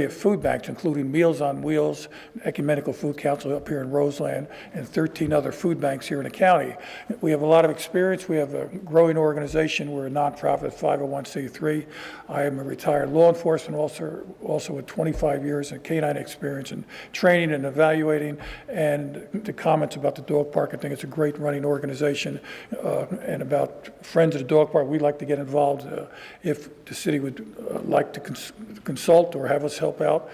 food banks, including Meals on Wheels, Ecumenical Food Council up here in Roseland, and 13 other food banks here in the county. We have a lot of experience. We have a growing organization. We're a nonprofit 501c3. I am a retired law enforcement officer, also with 25 years of canine experience in training and evaluating. And the comments about the dog park, I think it's a great running organization. And about Friends of the Dog Park, we'd like to get involved if the city would like to consult or have us help out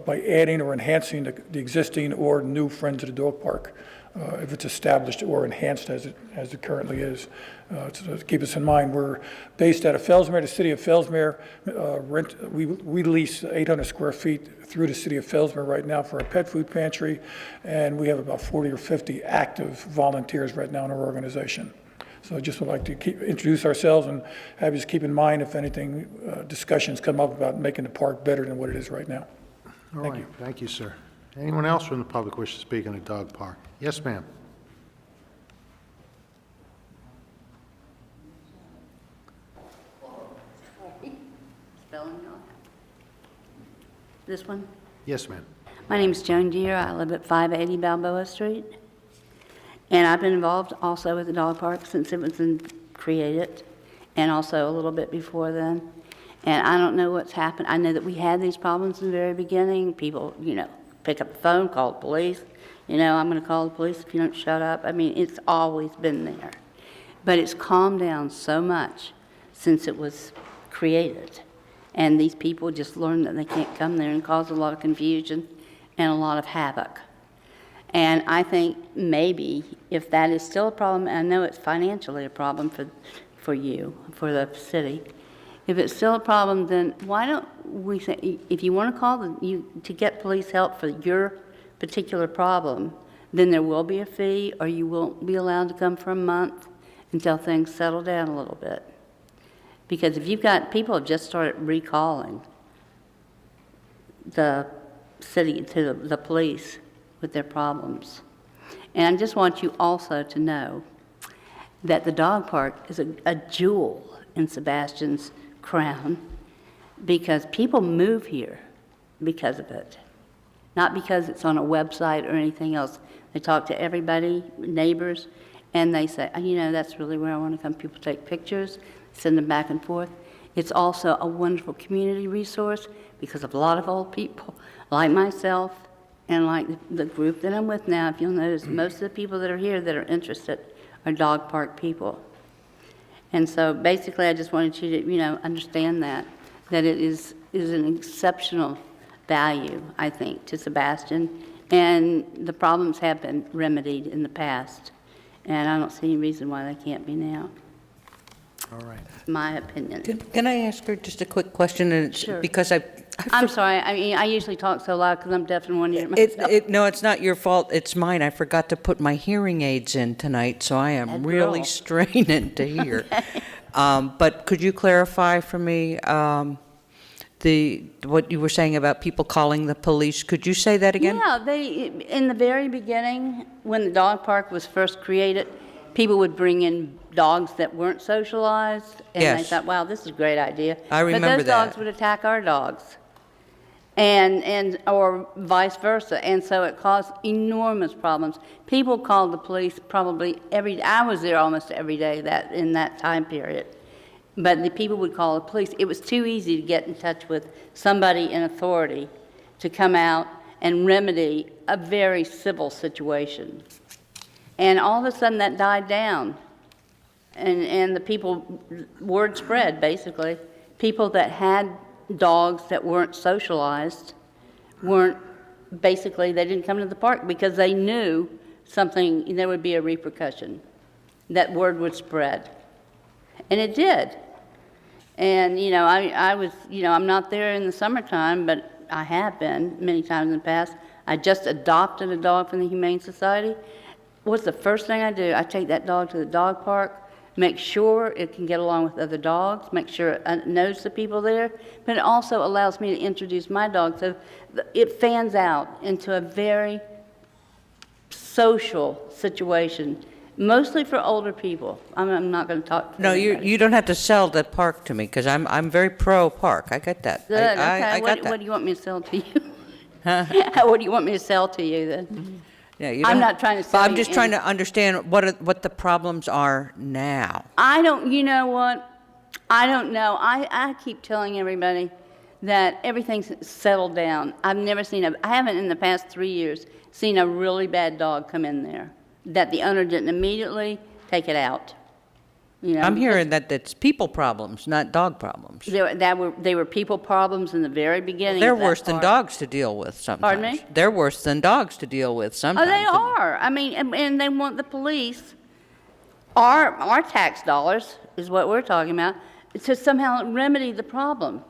by adding or enhancing the existing or new Friends of the Dog Park, if it's established or enhanced as it currently is. To keep us in mind, we're based out of Fellsmere. The city of Fellsmere, we lease 800 square feet through the city of Fellsmere right now for a pet food pantry, and we have about 40 or 50 active volunteers right now in our organization. So I just would like to introduce ourselves and have you just keep in mind if anything, discussions come up about making the park better than what it is right now. Thank you. Thank you, sir. Anyone else from the public wish to speak on the dog park? Yes, ma'am. This one? Yes, ma'am. My name is Joan Deere. I live at 580 Balboa Street. And I've been involved also with the dog park since it was created, and also a little bit before then. And I don't know what's happened. I know that we had these problems in the very beginning. People, pick up the phone, call the police. I'm going to call the police if you don't shut up. I mean, it's always been there. But it's calmed down so much since it was created. And these people just learn that they can't come there and cause a lot of confusion and a lot of havoc. And I think maybe if that is still a problem, and I know it's financially a problem for you, for the city, if it's still a problem, then why don't we say, if you want to call to get police help for your particular problem, then there will be a fee, or you won't be allowed to come for a month until things settle down a little bit. Because if you've got, people have just started recalling the city to the police with their problems. And I just want you also to know that the dog park is a jewel in Sebastian's crown, because people move here because of it. Not because it's on a website or anything else. They talk to everybody, neighbors, and they say, you know, that's really where I want to come. People take pictures, send them back and forth. It's also a wonderful community resource because of a lot of old people like myself and like the group that I'm with now. If you'll notice, most of the people that are here that are interested are dog park people. And so basically I just wanted you to, understand that it is an exceptional value, I think, to Sebastian. And the problems have been remedied in the past. And I don't see any reason why they can't be now. All right. My opinion. Can I ask her just a quick question? And it's Sure. Because I'm sorry. I mean, I usually talk so loud because I'm deaf in one ear myself. No, it's not your fault. It's mine. I forgot to put my hearing aids in tonight, so I am That really girl. straining to hear. But could you clarify for me what you were saying about people calling the police? Could you say that again? Yeah, in the very beginning, when the dog park was first created, people would bring in dogs that weren't socialized, and they Yes. thought, wow, this is a great idea. I remember But those that. dogs would attack our dogs, or vice versa, and so it caused enormous problems. People called the police probably I was there almost every day in that time period. But the people would call the police. It was too easy to get in touch with somebody in authority to come out and remedy a very civil situation. And all of a sudden that died down. And the people, word spread basically. People that had dogs that weren't socialized they didn't come to the park because they knew there would be a repercussion. That word would spread. And it did. And, I was, I'm not there in the summertime, but I have been many times in the past. I just adopted a dog from the Humane Society. What's the first thing I do? I take that dog to the dog park, make sure it can get along with other dogs, make sure it knows the people there, but it also allows me to introduce my dog. So it fans out into a very social situation. Mostly for older people. I'm not going to talk. No, you don't have to sell the park to me because I'm very pro park. I get that. Good. I Okay. got that. What do you want me to sell to you? What do you want me to sell to you then? Yeah, you I'm don't- not trying to sell But I'm you just trying to understand what the problems are now. You know what? I don't know. I keep telling everybody that everything's settled down. I haven't in the past 3 years seen a really bad dog come in there that the owner didn't immediately take it out. I'm hearing that it's people problems, not dog problems. They were people problems in the very beginning. They're of that worse than park. dogs to deal with sometimes. Pardon me? They're worse than dogs to deal with Oh, sometimes. they are. I mean, and they want the police, our tax dollars is what we're talking about, to somehow remedy the problem.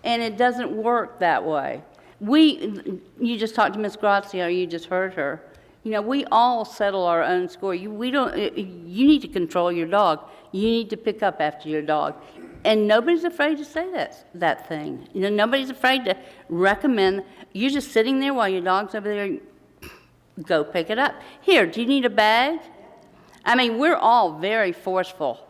And it doesn't work that way. You just talked to Ms. Grazia, or you just heard her. We all settle our own score. You need to control your dog. You need to pick up after your dog. And nobody's afraid to say that thing. Nobody's afraid to recommend. You're just sitting there while your dog's over there. Go pick it up. Here, do you need a bag? I mean, we're all very forceful.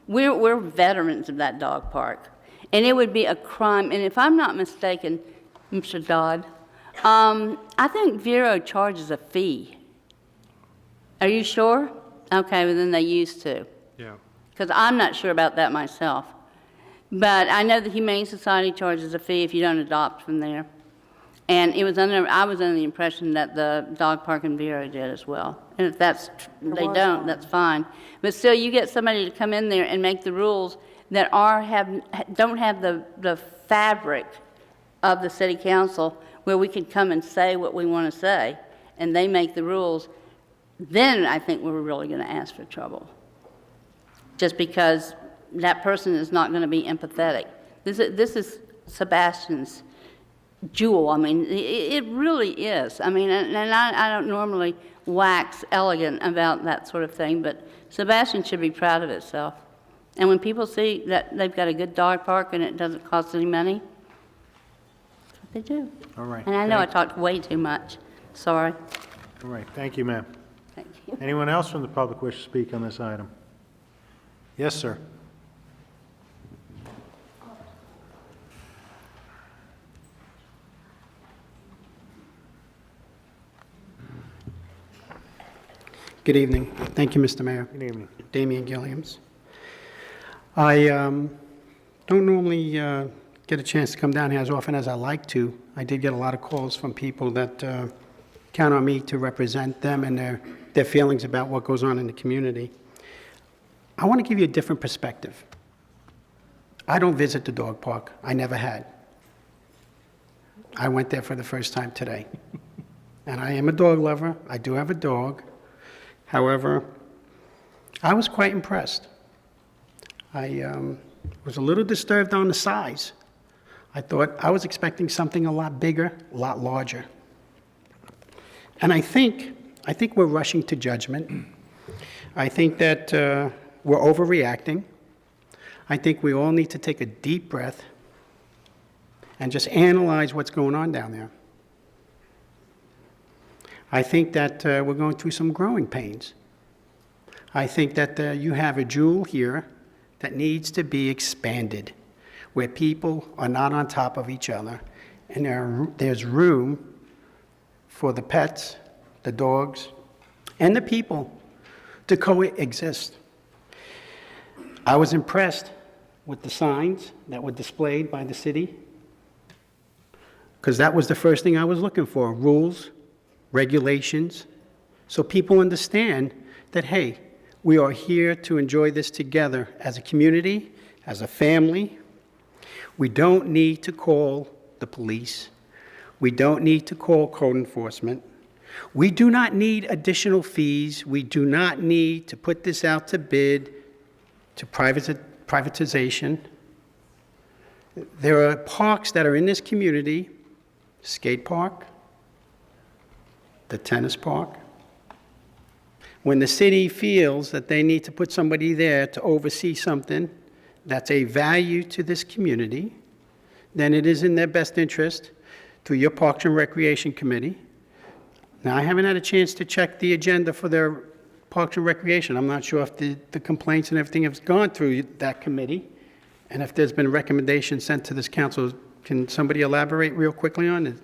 We're veterans of that dog park. And it would be a crime. And if I'm not mistaken, Mr. Dodd, I think Vero charges a fee. Are you sure? Okay, well then they used to. Yeah. Because I'm not sure about that myself. But I know the Humane Society charges a fee if you don't adopt from there. And it was I was under the impression that the dog park in Vero did as well. And if they don't, that's fine. But still, you get somebody to come in there and make the rules that don't have the fabric of the city council where we can come and say what we want to say, and they make the rules, then I think we're really going to ask for trouble. Just because that person is not going to be empathetic. This is Sebastian's jewel. I mean, it really is. I mean, and I don't normally wax elegant about that sort of thing, but Sebastian should be proud of itself. And when people see that they've got a good dog park and it doesn't cost any money, that's what they do. All right. And I know I talked way too much. Sorry. All right, thank you, ma'am. Thank you. Anyone else from the public wish to speak on this item? Yes, sir. Good evening. Thank you, Mr. Mayor. Good evening. Damian Gilliams. I don't normally get a chance to come down here as often as I like to. I did get a lot of calls from people that count on me to represent them and their feelings about what goes on in the community. I want to give you a different perspective. I don't visit the dog park. I never had. I went there for the first time today. And I am a dog lover. I do have a dog. However, I was quite impressed. I was a little disturbed on the size. I was expecting something a lot bigger, a lot larger. And I think we're rushing to judgment. I think that we're overreacting. I think we all need to take a deep breath and just analyze what's going on down there. I think that we're going through some growing pains. I think that you have a jewel here that needs to be expanded, where people are not on top of each other, and there's room for the pets, the dogs, and the people to coexist. I was impressed with the signs that were displayed by the city, because that was the first thing I was looking for, rules, regulations, so people understand that, hey, we are here to enjoy this together as a community, as a family. We don't need to call the police. We don't need to call code enforcement. We do not need additional fees. We do not need to put this out to bid, to privatization. There are parks that are in this community, skate park, the tennis park. When the city feels that they need to put somebody there to oversee something that's a value to this community, then it is in their best interest through your Parks and Recreation Committee. Now, I haven't had a chance to check the agenda for their Parks and Recreation. I'm not sure if the complaints and everything have gone through that committee, and if there's been recommendations sent to this council. Can somebody elaborate real quickly on it?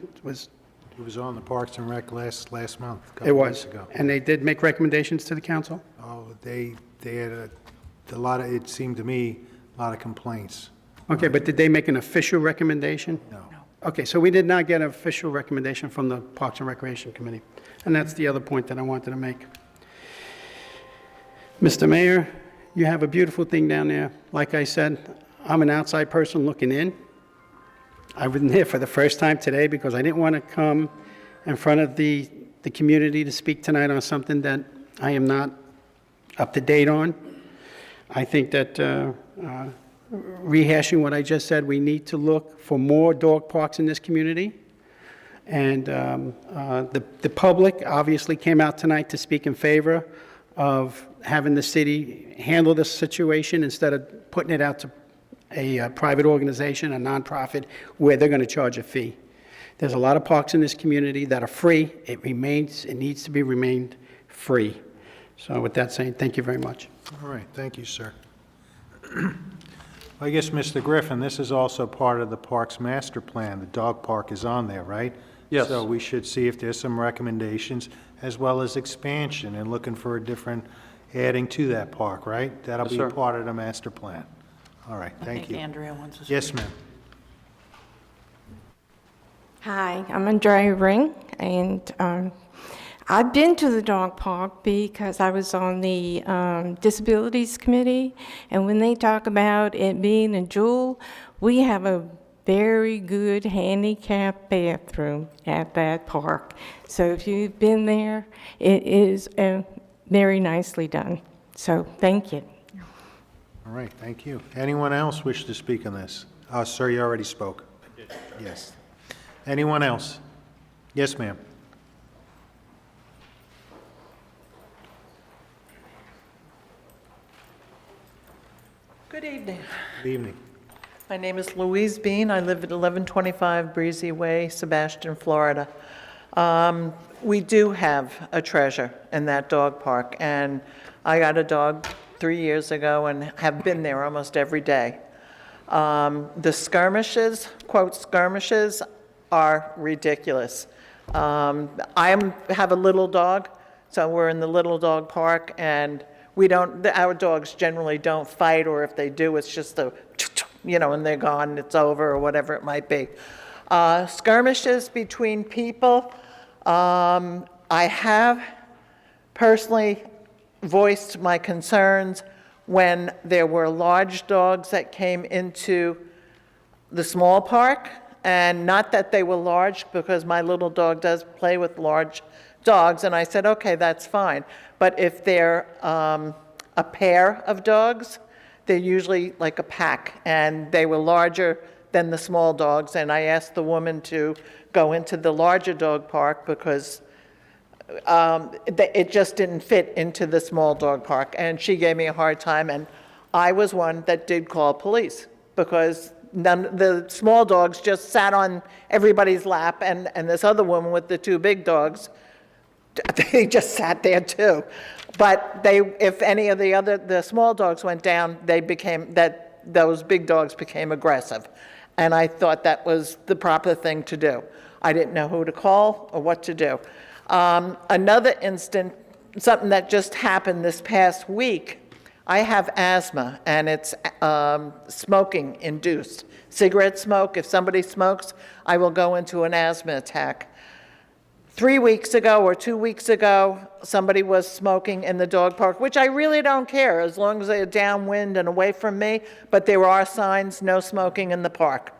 It was on the Parks and Rec last month, a It couple was, weeks ago. and they did make recommendations to the council? Oh, they had a lot of, it seemed to me, a lot of complaints. Okay, but did they make an official recommendation? No. Okay, so we did not get an official recommendation from the Parks and Recreation Committee. And that's the other point that I wanted to make. Mr. Mayor, you have a beautiful thing down there. Like I said, I'm an outside person looking in. I've been here for the first time today because I didn't want to come in front of the community to speak tonight on something that I am not up to date on. I think that rehashing what I just said, we need to look for more dog parks in this community. And the public obviously came out tonight to speak in favor of having the city handle this situation instead of putting it out to a private organization, a nonprofit, where they're going to charge a fee. There's a lot of parks in this community that are free. It needs to be remained free. So with that saying, thank you very much. All right, thank you, sir. I guess, Mr. Griffin, this is also part of the Parks Master Plan. The dog park is on there, right? Yes. So we should see if there's some recommendations as well as expansion and looking for a different adding to that park, right? That'll Yes, be sir. part of the master plan. All right, thank you. Andrea wants to speak. Yes, ma'am. Hi, I'm Andrea Ring, and I've been to the dog park because I was on the Disabilities Committee, and when they talk about it being a jewel, we have a very good handicap bathroom at that park. So if you've been there, it is very nicely done. So thank you. All right, thank you. Anyone else wish to speak on this? Sir, you already spoke. Yes. Anyone else? Yes, ma'am. Good evening. Good evening. My name is Louise Bean. I live at 1125 Breezy Way, Sebastian, Florida. We do have a treasure in that dog park, and I got a dog 3 years ago and have been there almost every day. The skirmishes, quote skirmishes, are ridiculous. I have a little dog, so we're in the little dog park, and our dogs generally don't fight, or if they do, it's just a, and they're gone, it's over, or whatever it might be. Skirmishes between people, I have personally voiced my concerns when there were large dogs that came into the small park, and not that they were large, because my little dog does play with large dogs, and I said, okay, that's fine. But if they're a pair of dogs, they're usually like a pack, and they were larger than the small dogs, and I asked the woman to go into the larger dog park because it just didn't fit into the small dog park, and she gave me a hard time, and I was one that did call police because the small dogs just sat on everybody's lap, and this other woman with the two big dogs, they just sat there too. But if any of the small dogs went down, those big dogs became aggressive, and I thought that was the proper thing to do. I didn't know who to call or what to do. Another instance, something that just happened this past week, I have asthma, and it's smoking induced. Cigarette smoke, if somebody smokes, I will go into an asthma attack. 3 weeks ago or 2 weeks ago, somebody was smoking in the dog park, which I really don't care as long as they're downwind and away from me, but there are signs, no smoking in the park.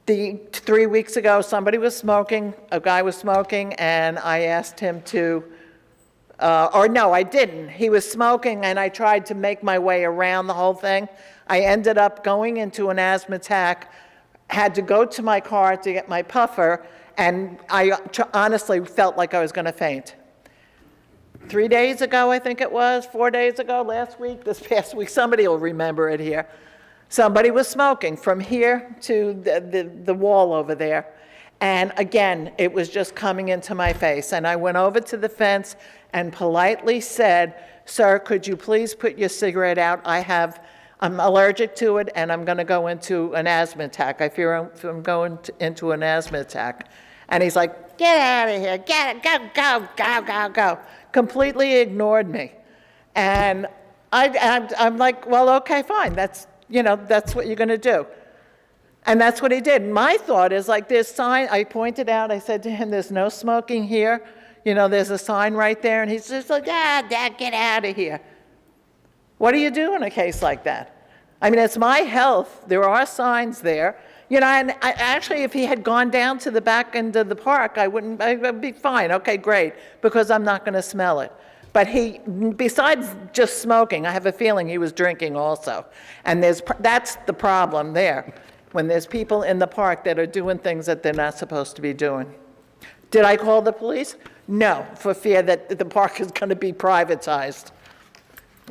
3 weeks ago, somebody was smoking, a guy was smoking, and I asked him to, or no, I didn't. He was smoking, and I tried to make my way around the whole thing. I ended up going into an asthma attack, had to go to my car to get my puffer, and I honestly felt like I was going to faint. 3 days ago, I think it was, 4 days ago, last week, this past week, somebody will remember it here. Somebody was smoking from here to the wall over there. And again, it was just coming into my face. And I went over to the fence and politely said, "Sir, could you please put your cigarette out? I'm allergic to it, and I'm going to go into an asthma attack. I fear I'm going into an asthma attack." And he's like, "Get out of here, go. Completely ignored me. And I'm like, well, okay, fine. That's what you're going to do. And that's what he did. My thought is like this sign, I pointed out, I said to him, there's no smoking here. There's a sign right there. And he's just like, Dad, get out of here. What do you do in a case like that? I mean, it's my health. There are signs there. And actually, if he had gone down to the back end of the park, I'd be fine. Okay, great, because I'm not going to smell it. But besides just smoking, I have a feeling he was drinking also. And that's the problem there, when there's people in the park that are doing things that they're not supposed to be doing. Did I call the police? No, for fear that the park is going to be privatized.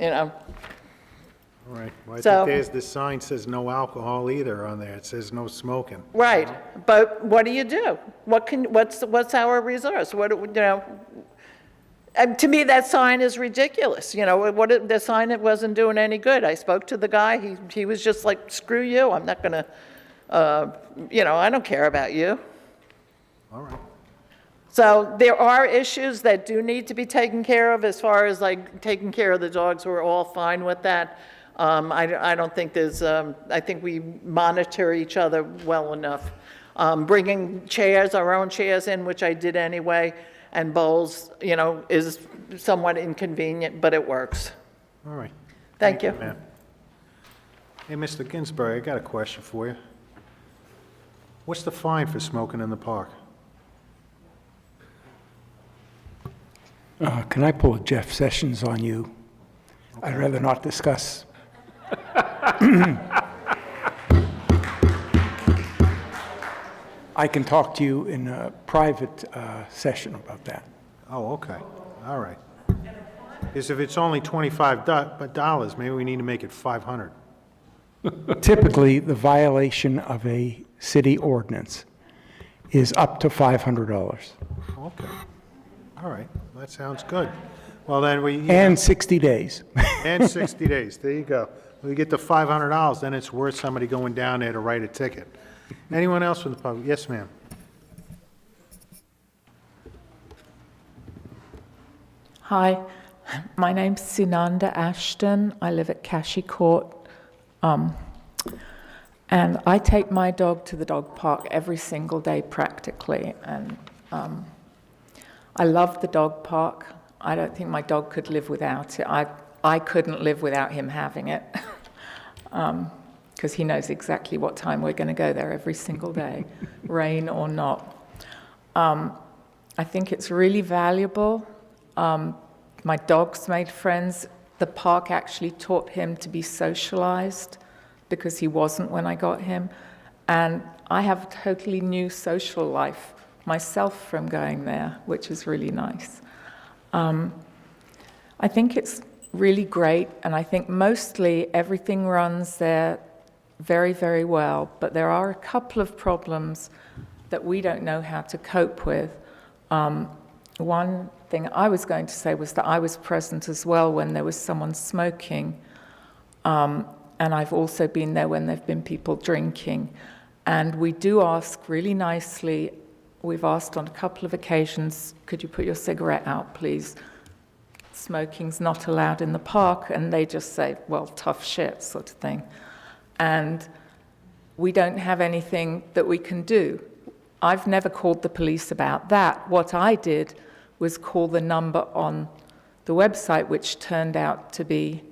All right. Well, I think the sign says no alcohol either on there. It says no smoking. Right. But what do you do? What's our resource? To me, that sign is ridiculous. The sign, it wasn't doing any good. I spoke to the guy. He was just like, screw you. I'm not going to, I don't care about you. All right. So there are issues that do need to be taken care of as far as like taking care of the dogs. We're all fine with that. I don't think I think we monitor each other well enough. Bringing chairs, our own chairs in, which I did anyway, and bowls, is somewhat inconvenient, but it works. All right. Thank you. ma'am. Hey, Mr. Ginsburg, I got a question for you. What's the fine for smoking in the park? Can I pull Jeff Sessions on you? I'd rather not discuss. I can talk to you in a private session about that. Oh, okay. All right. Because if it's only $25, maybe we need to make it $500. Typically, the violation of a city ordinance is up to $500. Okay. All right. That sounds good. Well, then And 60 days. And 60 days. There you go. We get to $500, then it's worth somebody going down there to write a ticket. Anyone else from the public? Yes, ma'am. Hi, my name's Sunanda Ashton. I live at Cashie Court. And I take my dog to the dog park every single day practically. And I love the dog park. I don't think my dog could live without it. I couldn't live without him having it. Because he knows exactly what time we're going to go there every single day, rain or not. I think it's really valuable. My dog's made friends. The park actually taught him to be socialized because he wasn't when I got him. And I have a totally new social life myself from going there, which is really nice. I think it's really great, and I think mostly everything runs there very, very well, but there are a couple of problems that we don't know how to cope with. One thing I was going to say was that I was present as well when there was someone smoking, and I've also been there when there have been people drinking. And we do ask really nicely, we've asked on a couple of occasions, could you put your cigarette out, please? Smoking's not allowed in the park, and they just say, well, tough shit, sort of thing. And we don't have anything that we can do. I've never called the police about that. What I did was call the number on the website, which turned out to be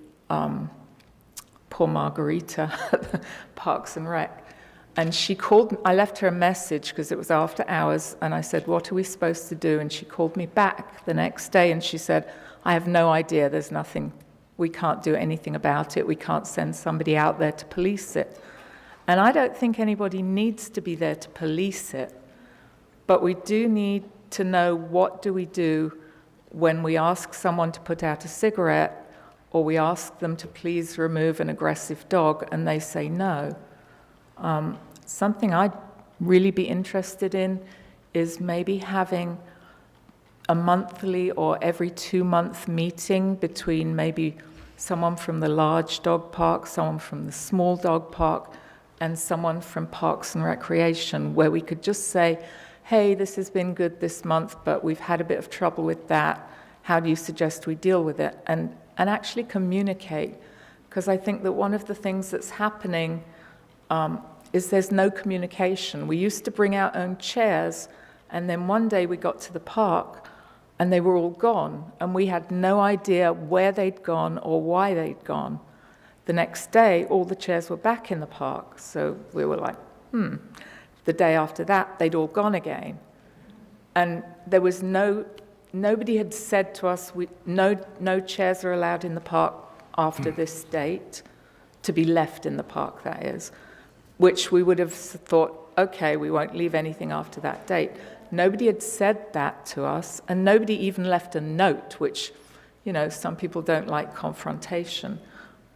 poor Margarita at Parks and Rec. And she called, I left her a message because it was after hours, and I said, what are we supposed to do? And she called me back the next day, and she said, I have no idea, there's nothing, we can't do anything about it, we can't send somebody out there to police it. And I don't think anybody needs to be there to police it, but we do need to know what do we do when we ask someone to put out a cigarette, or we ask them to please remove an aggressive dog, and they say no. Something I'd really be interested in is maybe having a monthly or every 2-month meeting between maybe someone from the large dog park, someone from the small dog park, and someone from Parks and Recreation, where we could just say, hey, this has been good this month, but we've had a bit of trouble with that. How do you suggest we deal with it? And actually communicate, because I think that one of the things that's happening is there's no communication. We used to bring our own chairs, and then one day we got to the park, and they were all gone, and we had no idea where they'd gone or why they'd gone. The next day, all the chairs were back in the park, so we were like, The day after that, they'd all gone again. And there was nobody had said to us, no chairs are allowed in the park after this date, to be left in the park, that is, which we would have thought, okay, we won't leave anything after that date. Nobody had said that to us, and nobody even left a note, which, some people don't like confrontation.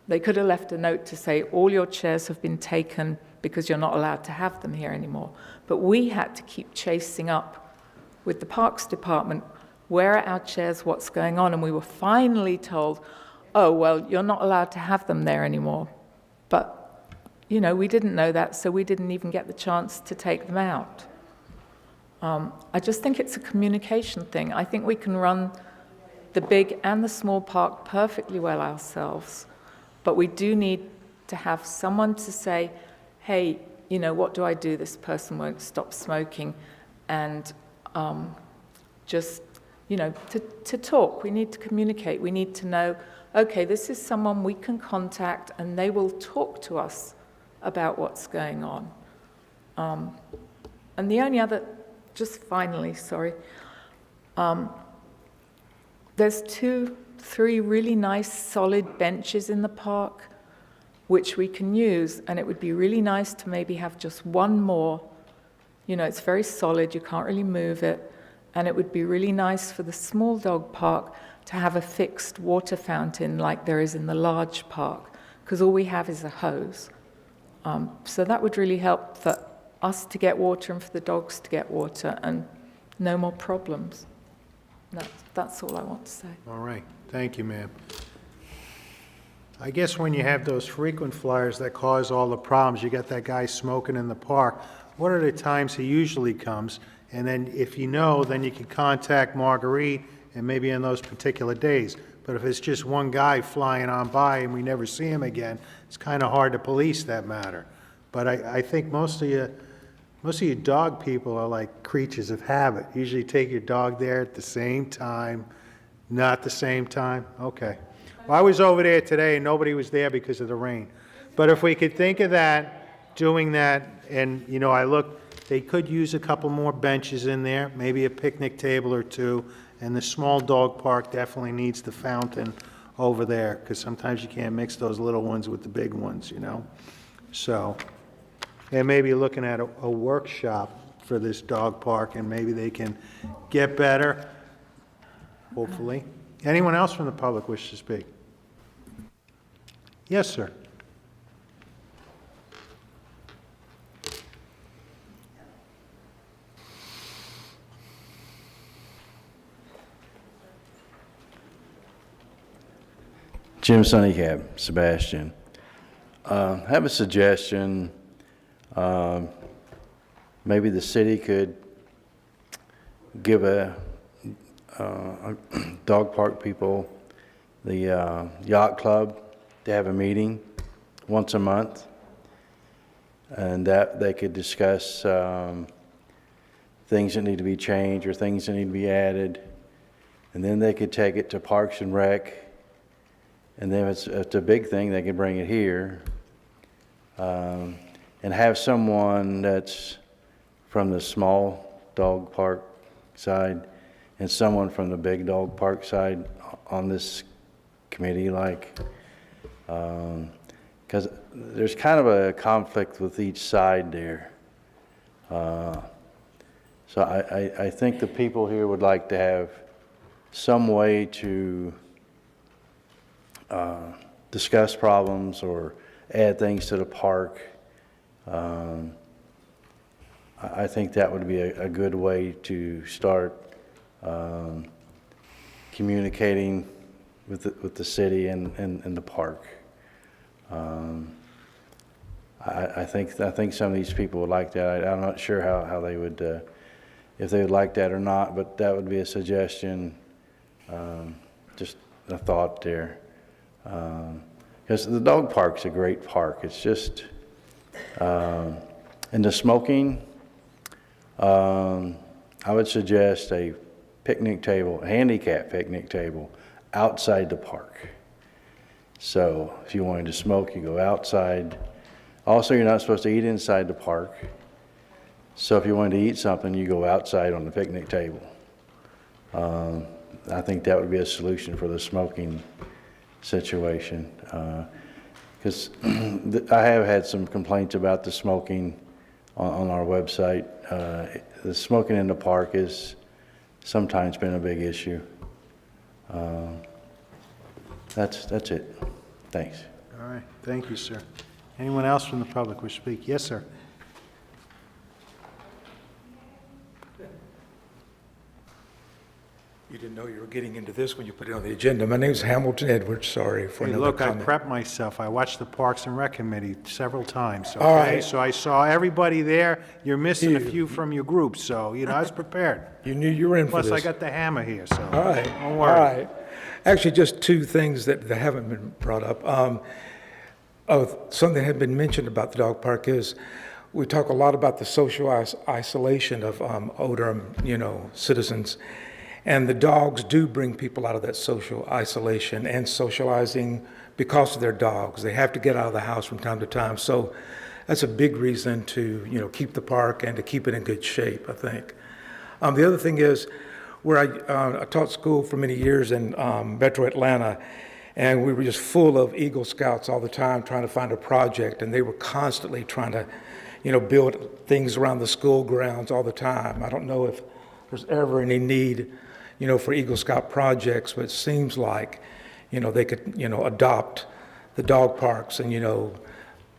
They could have left a note to say, all your chairs have been taken because you're not allowed to have them here anymore. But we had to keep chasing up with the Parks Department, where are our chairs, what's going on? And we were finally told, oh, well, you're not allowed to have them there anymore. But, we didn't know that, so we didn't even get the chance to take them out. I just think it's a communication thing. I think we can run the big and the small park perfectly well ourselves, but we do need to have someone to say, hey, you know, what do I do? This person won't stop smoking. And just, you know, to talk. We need to communicate. We need to know, okay, this is someone we can contact and they will talk to us about what's going on. And the only other, just finally, sorry, there's 2-3 really nice solid benches in the park which we can use, and it would be really nice to maybe have just one more. You know, it's very solid, you can't really move it, and it would be really nice for the small dog park to have a fixed water fountain like there is in the large park, because all we have is a hose. So that would really help for us to get water and for the dogs to get water, and no more problems. That's all I want to say. All right, thank you, ma'am. I guess when you have those frequent flyers that cause all the problems, you got that guy smoking in the park, what are the times he usually comes? And then if you know, then you can contact Marguerite and maybe on those particular days. But if it's just one guy flying on by and we never see him again, it's kind of hard to police that matter. But I think most of you dog people are like creatures of habit. Usually take your dog there at the same time, not the same time. Okay. Well, I was over there today and nobody was there because of the rain. But if we could think of that, doing that, and, you know, I looked, they could use a couple more benches in there, maybe a picnic table or two, and the small dog park definitely needs the fountain over there, because sometimes you can't mix those little ones with the big ones, you know? So, and maybe looking at a workshop for this dog park, and maybe they can get better, hopefully. Anyone else from the public wish to speak? Yes, sir. Jim Sunnycab, Sebastian. I have a suggestion. Maybe the city could give a dog park people, the yacht club, to have a meeting once a month, and that they could discuss things that need to be changed or things that need to be added, and then they could take it to Parks and Rec. And then if it's a big thing, they can bring it here, and have someone that's from the small dog park side and someone from the big dog park side on this committee, like, because there's kind of a conflict with each side there. So I think the people here would like to have some way to discuss problems or add things to the park. I think that would be a good way to start communicating with the city and the park. I think some of these people would like that. I'm not sure how they would, if they would like that or not, but that would be a suggestion, just a thought there. Because the dog park's a great park. It's just, and the smoking, I would suggest a picnic table, a handicap picnic table outside the park. So if you wanted to smoke, you go outside. Also, you're not supposed to eat inside the park. So if you wanted to eat something, you go outside on the picnic table. I think that would be a solution for the smoking situation. Because I have had some complaints about the smoking on our website. The smoking in the park is sometimes been a big issue. That's it. Thanks. All right, thank you, sir. Anyone else from the public wish to speak? Yes, sir. You didn't know you were getting into this when you put it on the agenda. My name is Hamilton Edwards. Sorry for Hey, another look, comment. I prepped myself. I watched the Parks and Rec Committee several times, okay? All right. So I saw everybody there. You're missing a few from your group, so, you know, I was prepared. You knew you were in for this. Plus, I got the hammer here, so. All right. Don't worry. All right. Actually, just two things that haven't been brought up. Something that had been mentioned about the dog park is we talk a lot about the social isolation of older, citizens. And the dogs do bring people out of that social isolation and socializing because of their dogs. They have to get out of the house from time to time. So that's a big reason to, keep the park and to keep it in good shape, I think. The other thing is, where I taught school for many years in Metro Atlanta, and we were just full of Eagle Scouts all the time trying to find a project, and they were constantly trying to, build things around the school grounds all the time. I don't know if there's ever any need, for Eagle Scout projects, but it seems like, they could, adopt the dog parks and,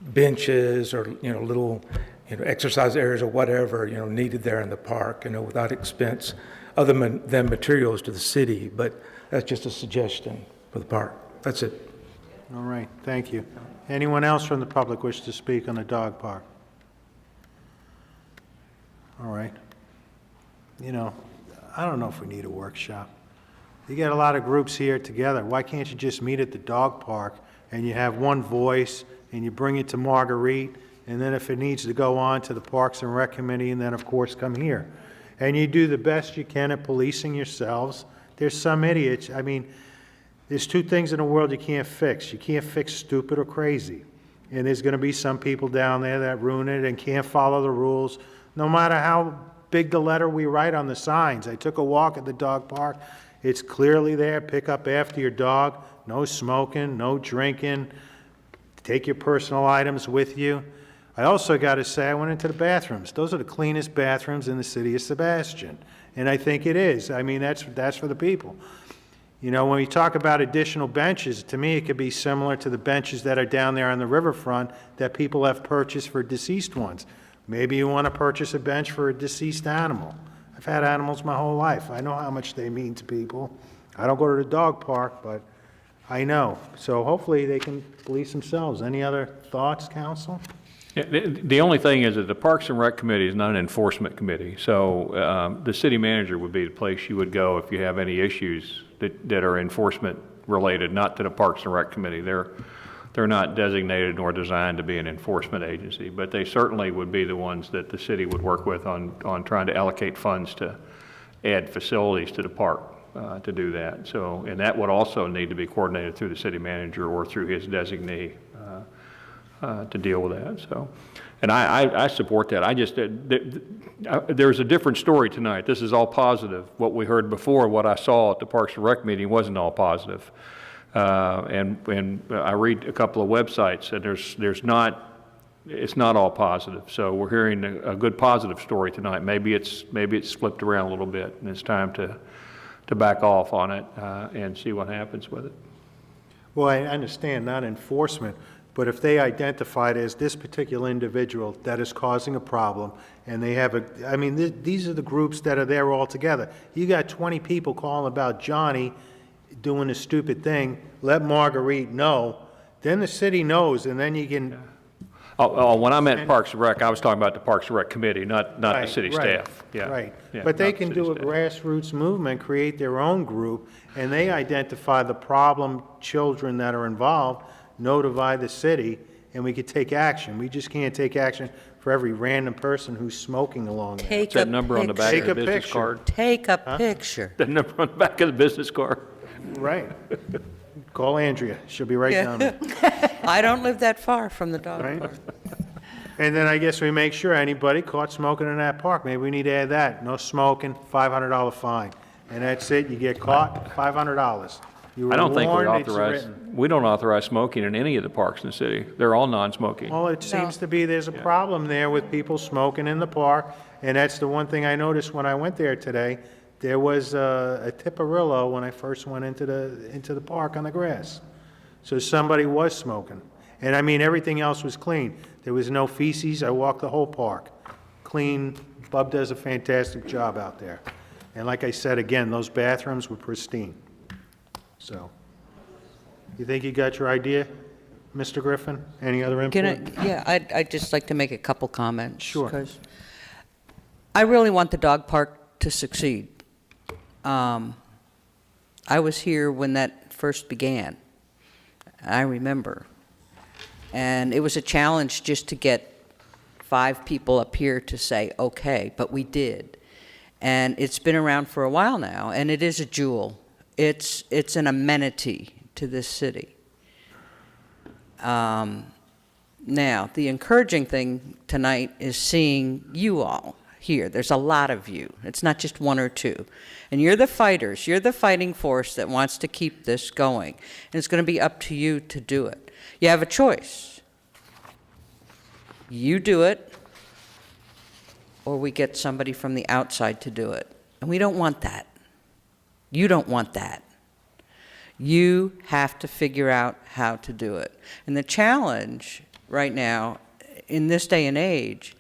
benches or, little, exercise areas or whatever, needed there in the park, without expense other than materials to the city. But that's just a suggestion for the park. That's it. All right, thank you. Anyone else from the public wish to speak on the dog park? All right. I don't know if we need a workshop. You got a lot of groups here together. Why can't you just meet at the dog park and you have one voice and you bring it to Marguerite, and then if it needs to go on to the Parks and Rec Committee, and then of course come here. And you do the best you can at policing yourselves. There's some idiots. I mean, there's two things in the world you can't fix. You can't fix stupid or crazy. And there's going to be some people down there that ruin it and can't follow the rules, no matter how big the letter we write on the signs. I took a walk at the dog park. It's clearly there. Pick up after your dog. No smoking, no drinking. Take your personal items with you. I also got to say, I went into the bathrooms. Those are the cleanest bathrooms in the city of Sebastian. And I think it is. I mean, that's for the people. When we talk about additional benches, to me, it could be similar to the benches that are down there on the riverfront that people have purchased for deceased ones. Maybe you want to purchase a bench for a deceased animal. I've had animals my whole life. I know how much they mean to people. I don't go to the dog park, but I know. So hopefully they can police themselves. Any other thoughts, council? Yeah, the only thing is that the Parks and Rec Committee is not an enforcement committee. So the city manager would be the place you would go if you have any issues that are enforcement related, not to the Parks and Rec Committee. They're not designated nor designed to be an enforcement agency, but they certainly would be the ones that the city would work with on trying to allocate funds to add facilities to the park to do that. So, and that would also need to be coordinated through the city manager or through his designee to deal with that. So, and I support that. I just, there's a different story tonight. This is all positive. What we heard before, what I saw at the Parks and Rec meeting wasn't all positive. And I read a couple of websites and it's not all positive. So we're hearing a good positive story tonight. Maybe it's flipped around a little bit, and it's time to back off on it and see what happens with it. Well, I understand not enforcement, but if they identified as this particular individual that is causing a problem, and they have these are the groups that are there all together. You got 20 people calling about Johnny doing a stupid thing, let Marguerite know, then the city knows, and then you can... When I meant Parks and Rec, I was talking about the Parks and Rec Committee, not the city staff. Yeah. Right. Yeah, But they not can the do a city staff. grassroots movement, create their own group, and they identify the problem children that are involved, notify the city, and we could take action. We just can't take action for every random person who's smoking along there. Take That a number on the back Take of the a business picture. card. Take a picture. That number on the back of the business card. Right. Call Andrea. She'll be right down there. I don't live that far from the dog Right. park. And then I guess we make sure anybody caught smoking in that park, maybe we need to add that. No smoking, $500 fine. And that's it. You get caught, $500. You were I don't think warned, it's written. we don't authorize smoking in any of the parks in the city. They're all non-smoking. Well, it seems to be there's a problem there with people smoking in the park, and that's the one thing I noticed when I went there today. There was a Tipperillo when I first went into the park on the grass. So somebody was smoking. And I mean, everything else was clean. There was no feces. I walked the whole park. Clean. Bub does a fantastic job out there. And like I said, again, those bathrooms were pristine. So, you think you got your idea, Mr. Griffin? Any other input? I'd just like to make a couple comments. Sure. Because I really want the dog park to succeed. I was here when that first began. I remember. And it was a challenge just to get 5 people appear to say, okay, but we did. And it's been around for a while now, and it is a jewel. It's an amenity to this city. Now, the encouraging thing tonight is seeing you all here. There's a lot of you. It's not just 1 or 2. And you're the fighters. You're the fighting force that wants to keep this going. And it's going to be up to you to do it. You have a choice. You do it, or we get somebody from the outside to do it. And we don't want that. You don't want that. You have to figure out how to do it. And the challenge right now, in this day and age,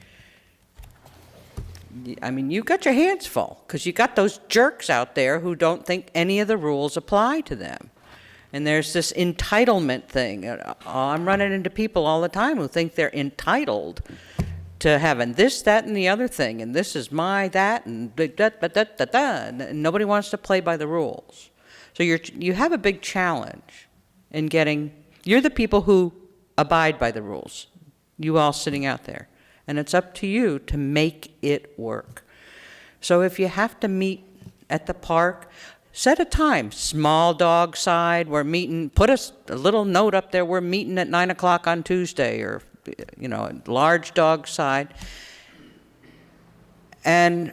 I mean, you've got your hands full, because you got those jerks out there who don't think any of the rules apply to them. And there's this entitlement thing. I'm running into people all the time who think they're entitled to having this, that, and the other thing, and this is my, that, and and nobody wants to play by the rules. So you have a big challenge in getting, you're the people who abide by the rules, you all sitting out there. And it's up to you to make it work. So if you have to meet at the park, set a time. Small dog side, we're meeting, put a little note up there, we're meeting at 9 o'clock on Tuesday, or, you know, large dog side. And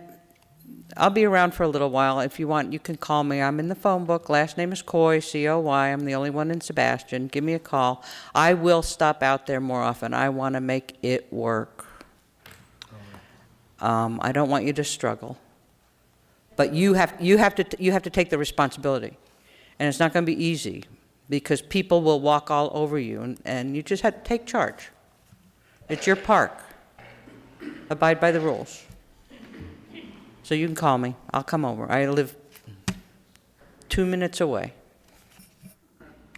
I'll be around for a little while. If you want, you can call me. I'm in the phone book. Last name is Coy, C-O-Y. I'm the only one in Sebastian. Give me a call. I will stop out there more often. I want to make it work. I don't want you to struggle. But you have to take the responsibility. And it's not going to be easy, because people will walk all over you, and you just have to take charge. It's your park. Abide by the rules. So you can call me. I'll come over. I live 2 minutes away.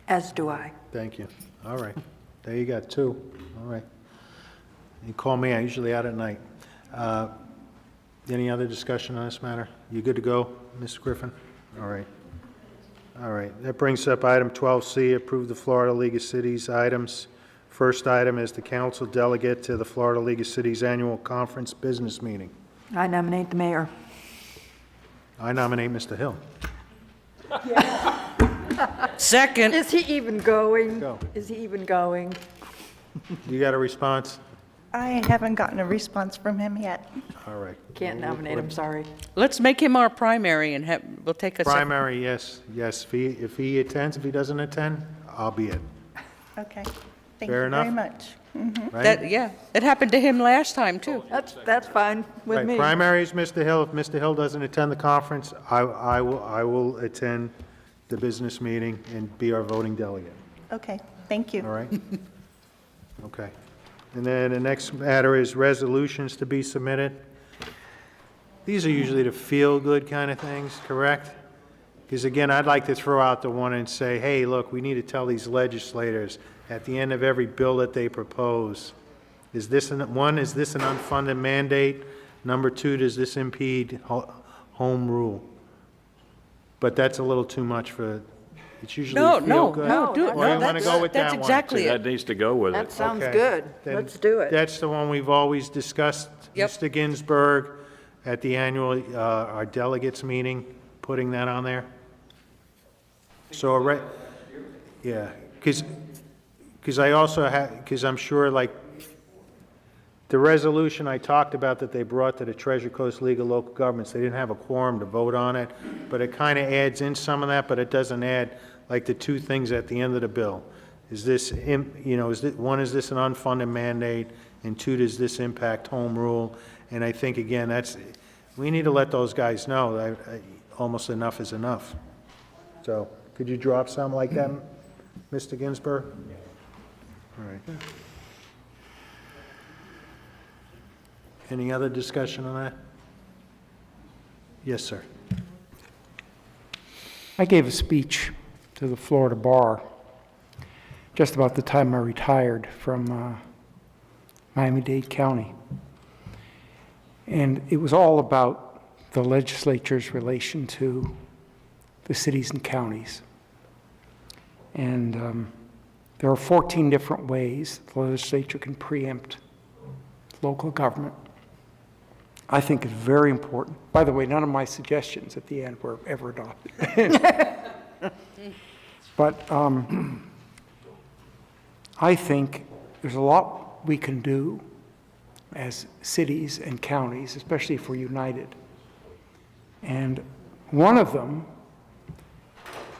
As do I. Thank you. All right. There you got 2. All right. You call me. I'm usually out at night. Any other discussion on this matter? You good to go, Mr. Griffin? All right. All right. That brings up item 12C, approve the Florida League of Cities items. First item is the council delegate to the Florida League of Cities annual conference business meeting. I nominate the mayor. I nominate Mr. Hill. Second. Is he even going? Go. Is he even going? You got a response? I haven't gotten a response from him yet. All right. Can't nominate him, sorry. Let's make him our primary, and we'll take a Primary, yes, yes. If he attends, if he doesn't attend, I'll be it. Okay. Thank Fair you enough? very much. Mhm. Right? Yeah, it happened to him last time, too. That's fine with Right, me. primary is Mr. Hill. If Mr. Hill doesn't attend the conference, I will attend the business meeting and be our voting delegate. Okay, thank you. All right? Okay. And then the next matter is resolutions to be submitted. These are usually the feel-good kind of things, correct? Because again, I'd like to throw out the one and say, hey, look, we need to tell these legislators at the end of every bill that they propose, is this an unfunded mandate? Number 2, does this impede home rule? But that's a little too much for, it's usually feel good. No, do it. Or you No, want to go with that that's one? exactly it. That needs to go with it. That sounds Okay. good. Then Let's do it. That's the one we've always discussed, Yep. Mr. Ginsburg, at the annual, our delegates meeting, putting that on there. So, yeah, because I also have, because I'm sure, like, the resolution I talked about that they brought to the Treasure Coast League of Local Governments, they didn't have a quorum to vote on it, but it kind of adds in some of that, but it doesn't add, like, the 2 things at the end of the bill. Is this, one, is this an unfunded mandate, and 2, does this impact home rule? And I think, again, we need to let those guys know that almost enough is enough. So, could you drop something like that, Mr. Ginsburg? All right. Any other discussion on that? Yes, sir. I gave a speech to the Florida Bar just about the time I retired from Miami-Dade County. And it was all about the legislature's relation to the cities and counties. And there are 14 different ways the legislature can preempt local government, I think is very important. By the way, none of my suggestions at the end were ever adopted. But I think there's a lot we can do as cities and counties, especially if we're united. And one of them,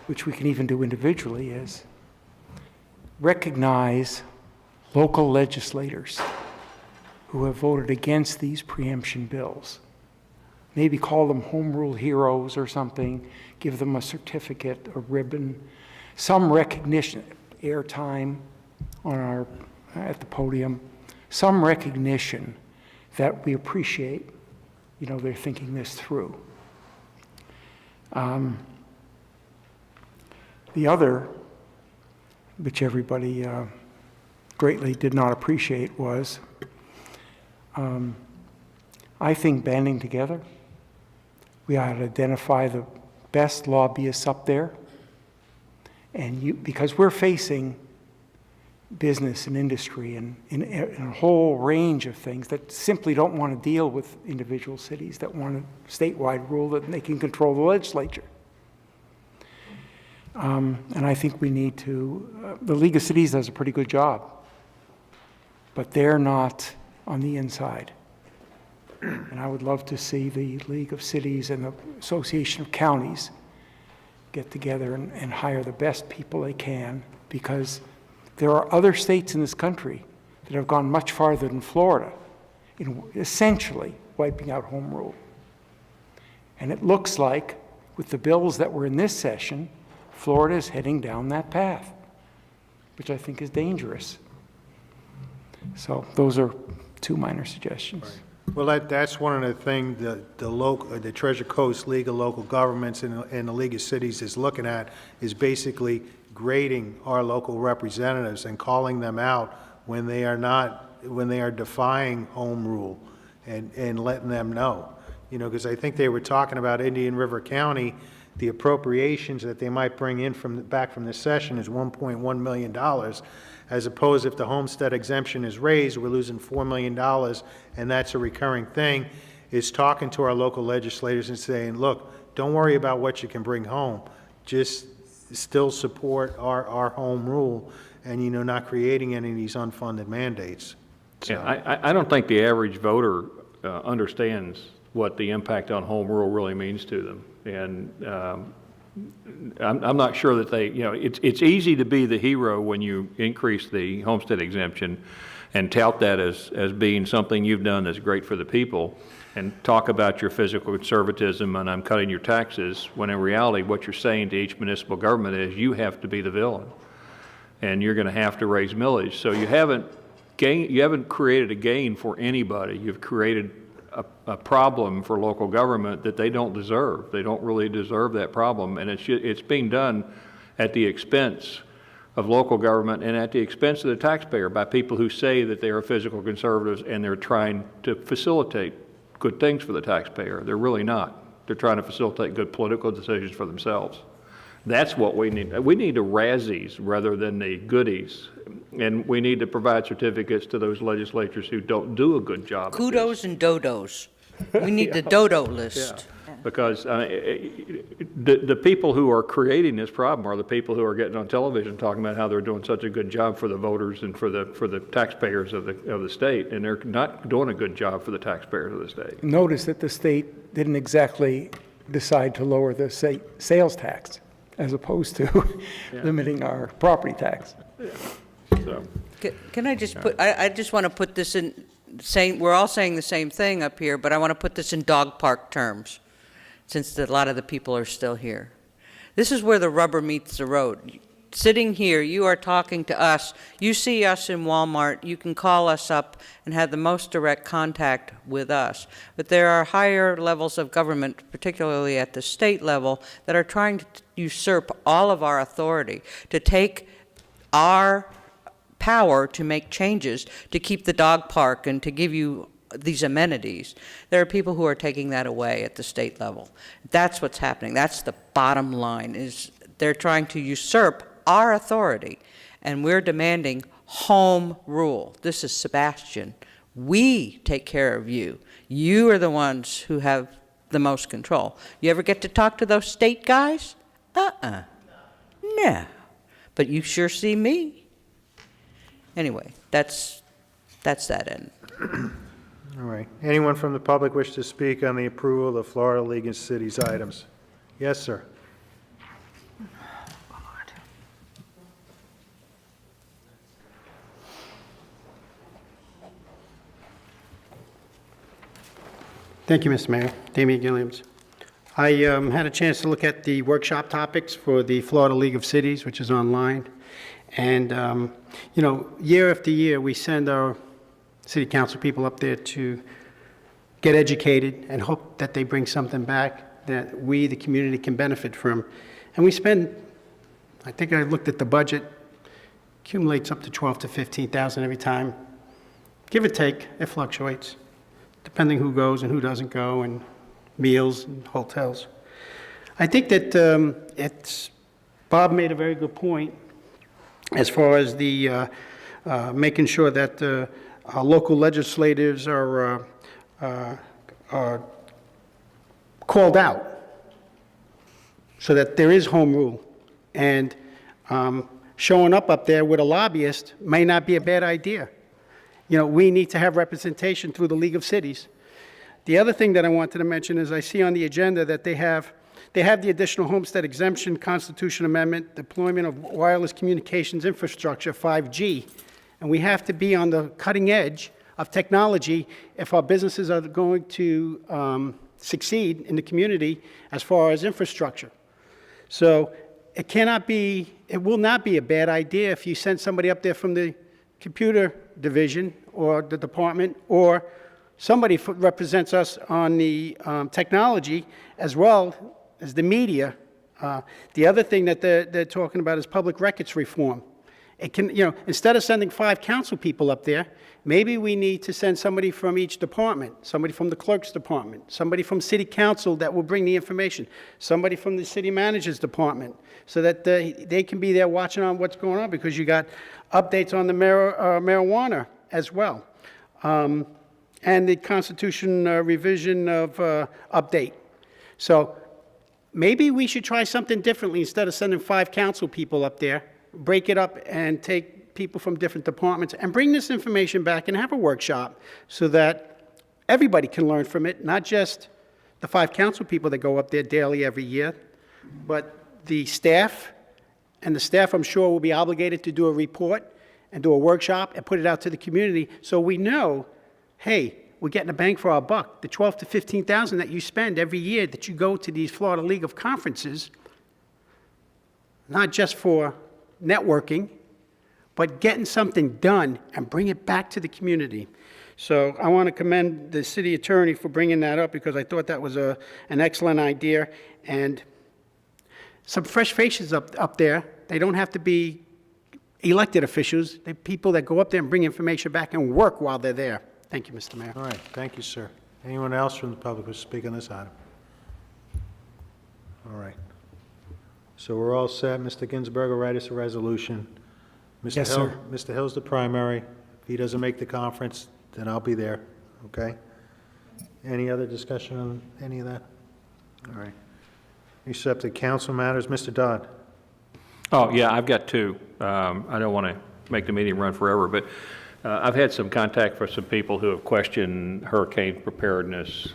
which we can even do individually, is recognize local legislators who have voted against these preemption bills. Maybe call them home rule heroes or something, give them a certificate, a ribbon, some recognition, airtime at the podium, some recognition that we appreciate, they're thinking this through. The other, which everybody greatly did not appreciate, was, I think, banding together. We ought to identify the best lobbyists up there, and because we're facing business and industry and in a whole range of things that simply don't want to deal with individual cities, that want a statewide rule that they can control the legislature. And I think we need to, the League of Cities does a pretty good job, but they're not on the inside. And I would love to see the League of Cities and the Association of Counties get together and hire the best people they can, because there are other states in this country that have gone much farther than Florida in essentially wiping out home rule. And it looks like, with the bills that were in this session, Florida is heading down that path, which I think is dangerous. So those are two minor suggestions. Right. Well, that's one of the things the Treasure Coast League of Local Governments and the League of Cities is looking at, is basically grading our local representatives and calling them out when they are defying home rule, and letting them know. Because I think they were talking about Indian River County, the appropriations that they might bring in back from this session is $1.1 million, as opposed if the homestead exemption is raised, we're losing $4 million, and that's a recurring thing, is talking to our local legislators and saying, look, don't worry about what you can bring home, just still support our home rule, and not creating any of these unfunded mandates. So. Yeah, I don't think the average voter understands what the impact on home rule really means to them, and I'm not sure that they, it's easy to be the hero when you increase the homestead exemption and tout that as being something you've done that's great for the people, and talk about your fiscal conservatism and I'm cutting your taxes, when in reality what you're saying to each municipal government is you have to be the villain and you're going to have to raise millage. So you haven't created a gain for anybody. You've created a problem for local government that they don't deserve. They don't really deserve that problem, and it's being done at the expense of local government and at the expense of the taxpayer by people who say that they are fiscal conservatives and they're trying to facilitate good things for the taxpayer. They're really not. They're trying to facilitate good political decisions for themselves. That's what we need. We need the Razzies rather than the goodies, and we need to provide certificates to those legislatures who don't do a good job. Kudos and dodos. We need the dodo list. Yeah. Because the people who are creating this problem are the people who are getting on television talking about how they're doing such a good job for the voters and for the taxpayers of the state, and they're not doing a good job for the taxpayers of the state. Notice that the state didn't exactly decide to lower the sales tax, as opposed to limiting our property tax. Yeah. So. Can I just put, I just want to put this in, we're all saying the same thing up here, but I want to put this in dog park terms, since a lot of the people are still here. This is where the rubber meets the road. Sitting here, you are talking to us. You see us in Walmart, you can call us up and have the most direct contact with us. But there are higher levels of government, particularly at the state level, that are trying to usurp all of our authority, to take our power to make changes, to keep the dog park and to give you these amenities. There are people who are taking that away at the state level. That's what's happening. That's the bottom line, is they're trying to usurp our authority, and we're demanding home rule. This is Sebastian. We take care of you. You are the ones who have the most control. You ever get to talk to those state guys? No. But you sure see me. Anyway, that's that end. All right. Anyone from the public wish to speak on the approval of the Florida League of Cities items? Yes, sir. Thank you, Mr. Mayor. Damian Gilliams. I had a chance to look at the workshop topics for the Florida League of Cities, which is online. And, you know, year after year, we send our city council people up there to get educated and hope that they bring something back that we, the community, can benefit from. And we spend, I think I looked at the budget, accumulates up to 12 to 15,000 every time. Give or take, it fluctuates, depending who goes and who doesn't go, and meals and hotels. I think that Bob made a very good point as far as the making sure that our local legislators are called out so that there is home rule. And showing up there with a lobbyist may not be a bad idea. You know, we need to have representation through the League of Cities. The other thing that I wanted to mention is I see on the agenda that they have the additional homestead exemption, Constitution Amendment, deployment of wireless communications infrastructure, 5G. And we have to be on the cutting edge of technology if our businesses are going to succeed in the community as far as infrastructure. So it will not be a bad idea if you send somebody up there from the computer division or the department, or somebody represents us on the technology as well as the media. The other thing that they're talking about is public records reform. It can, you know, instead of sending 5 council people up there, maybe we need to send somebody from each department, somebody from the clerk's department, somebody from city council that will bring the information, somebody from the city manager's department, so that they can be there watching on what's going on, because you got updates on the marijuana as well. And the Constitution revision of update. So maybe we should try something differently. Instead of sending 5 council people up there, break it up and take people from different departments and bring this information back and have a workshop so that everybody can learn from it, not just the 5 council people that go up there daily every year, but the staff. And the staff, I'm sure, will be obligated to do a report and do a workshop and put it out to the community so we know, hey, we're getting a bang for our buck. The 12 to 15,000 that you spend every year that you go to these Florida League of conferences, not just for networking, but getting something done and bring it back to the community. So I want to commend the city attorney for bringing that up, because I thought that was an excellent idea. And some fresh faces up there. They don't have to be elected officials. They're people that go up there and bring information back and work while they're there. Thank you, Mr. Mayor. All right, thank you, sir. Anyone else from the public who wish to speak on this item? All right. So we're all set. Mr. Ginsburg will write us a resolution. Mr. Yes, Hill, sir. Mr. Hill's the primary. If he doesn't make the conference, then I'll be there, okay? Any other discussion on any of that? All right. Except the council matters. Mr. Dodd. Oh, yeah, I've got 2. I don't want to make the meeting run forever, but I've had some contact from some people who have questioned hurricane preparedness.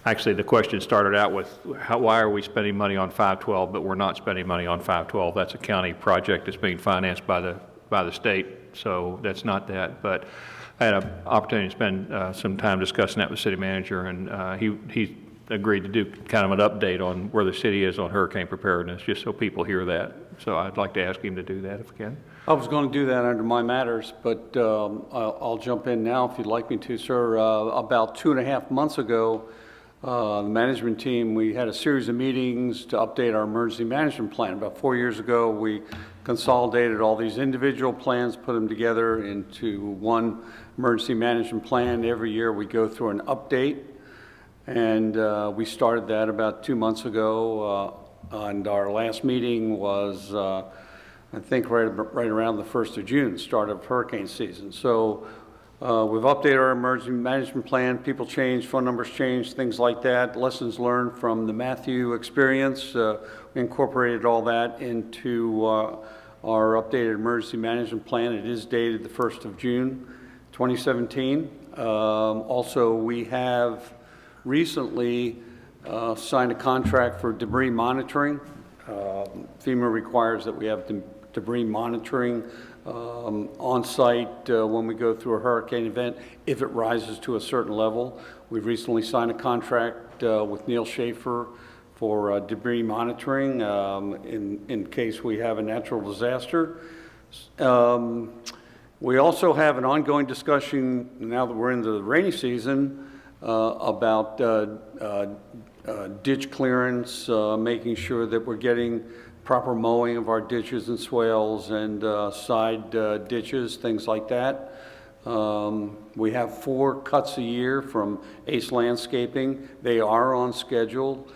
Actually, the question started out with, why are we spending money on 512, but we're not spending money on 512? That's a county project that's being financed by the state, so that's not that. But I had an opportunity to spend some time discussing that with the city manager, and he agreed to do kind of an update on where the city is on hurricane preparedness, just so people hear that. So I'd like to ask him to do that if we can. I was going to do that under my matters, but I'll jump in now if you'd like me to, sir. About 2.5 months ago, the management team, we had a series of meetings to update our emergency management plan. About 4 years ago, we consolidated all these individual plans, put them together into one emergency management plan. Every year we go through an update, and we started that about 2 months ago. And our last meeting was, I think, right around the 1st of June, start of hurricane season. So We've updated our emergency management plan. People change, phone numbers change, things like that. Lessons learned from the Matthew experience. We incorporated all that into our updated emergency management plan. It is dated the 1st of June, 2017. Also, we have recently signed a contract for debris monitoring. FEMA requires that we have debris monitoring on site when we go through a hurricane event if it rises to a certain level. We've recently signed a contract with Neil Schaefer for debris monitoring in case we have a natural disaster. We also have an ongoing discussion now that we're into the rainy season about ditch clearance, making sure that we're getting proper mowing of our ditches and swales and side ditches, things like that. We have 4 cuts a year from Ace Landscaping. They are on schedule.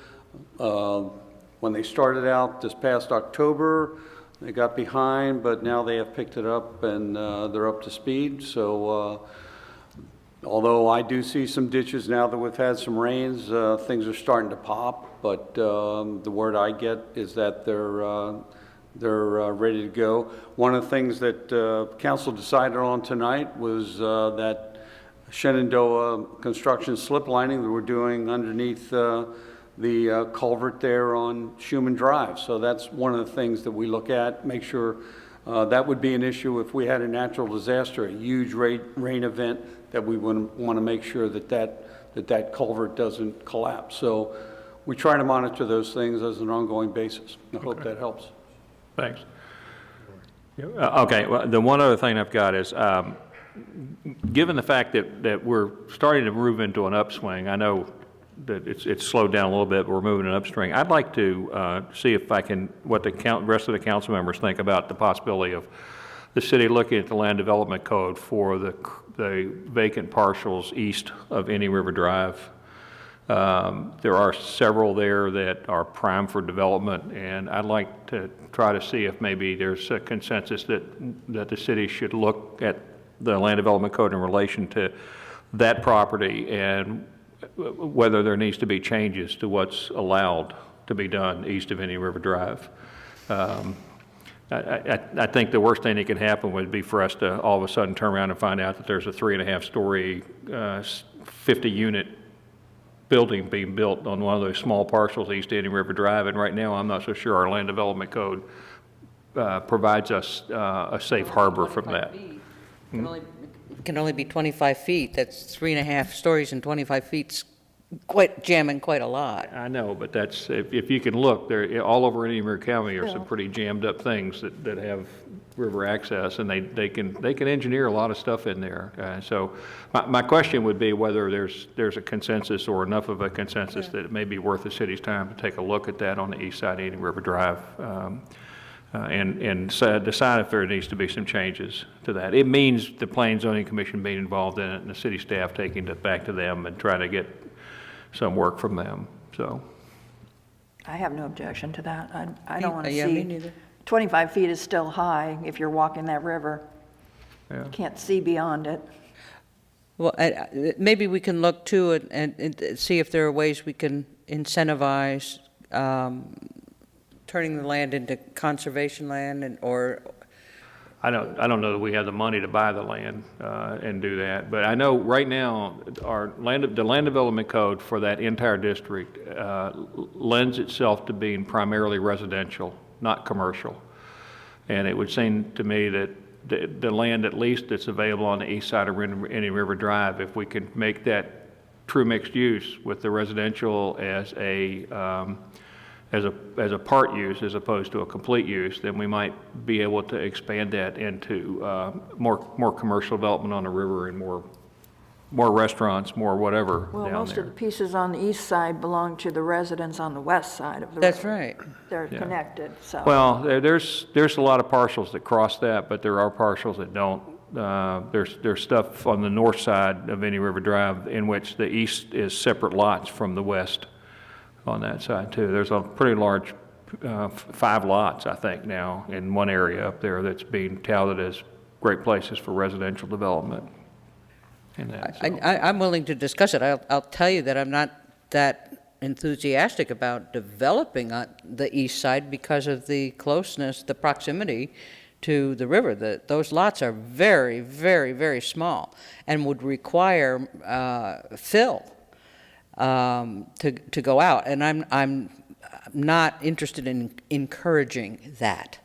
When they started out this past October, they got behind, but now they have picked it up and they're up to speed. So although I do see some ditches now that we've had some rains, things are starting to pop, but the word I get is that they're ready to go. One of the things that council decided on tonight was that Shenandoah construction slip lining that we're doing underneath the culvert there on Schuman Drive. So that's one of the things that we look at, make sure that would be an issue if we had a natural disaster, a huge rain event, that we would want to make sure that culvert doesn't collapse. So we try to monitor those things as an ongoing basis. I hope that helps. Thanks. Okay, well, the one other thing I've got is, given the fact that we're starting to move into an upswing, I know that it's slowed down a little bit, but we're moving an upswing. I'd like to see if I can, what the rest of the council members think about the possibility of the city looking at the land development code for the vacant parcels east of Indian River Drive. There are several there that are prime for development, and I'd like to try to see if maybe there's a consensus that the city should look at the land development code in relation to that property and whether there needs to be changes to what's allowed to be done east of Indian River Drive. I think the worst thing that could happen would be for us to all of a sudden turn around and find out that there's a 3.5-story, 50-unit building being built on one of those small parcels east of Indian River Drive. And right now, I'm not so sure our land development code provides us a safe harbor from that. It can only be 25 feet. That's 3.5 stories and 25 feet's quite jamming quite a lot. I know, but that's, if you can look, there all over Indian River County are some pretty jammed up things that have river access, and they can engineer a lot of stuff in there. So my question would be whether there's a consensus or enough of a consensus that it may be worth the city's time to take a look at that on the east side of Indian River Drive. And decide if there needs to be some changes to that. It means the Planning Zoning Commission being involved in it and the city staff taking it back to them and trying to get some work from them. So I have no objection to that. I don't want to Yeah, me see, neither. 25 feet is still high if you're walking that river. Yeah. You can't see beyond it. Well, maybe we can look too and see if there are ways we can incentivize turning the land into conservation land or. I don't know that we have the money to buy the land and do that, but I know right now the land development code for that entire district lends itself to being primarily residential, not commercial. And it would seem to me that the land at least that's available on the east side of Indian River Drive, if we can make that true mixed use with the residential as a part use as opposed to a complete use, then we might be able to expand that into more commercial development on the river and more restaurants, more whatever Well, down most there. of the pieces on the east side belong to the residents on the west side of the river. That's right. They're Yeah. connected, so. Well, there's a lot of parcels that cross that, but there are parcels that don't. There's stuff on the north side of Indian River Drive in which the east is separate lots from the west on that side too. There's a pretty large 5 lots, I think, now in one area up there that's being touted as great places for residential development. in that. So. I'm willing to discuss it. I'll tell you that I'm not that enthusiastic about developing on the east side because of the closeness, the proximity to the river. Those lots are very, very, very small and would require fill to go out. And I'm not interested in encouraging that.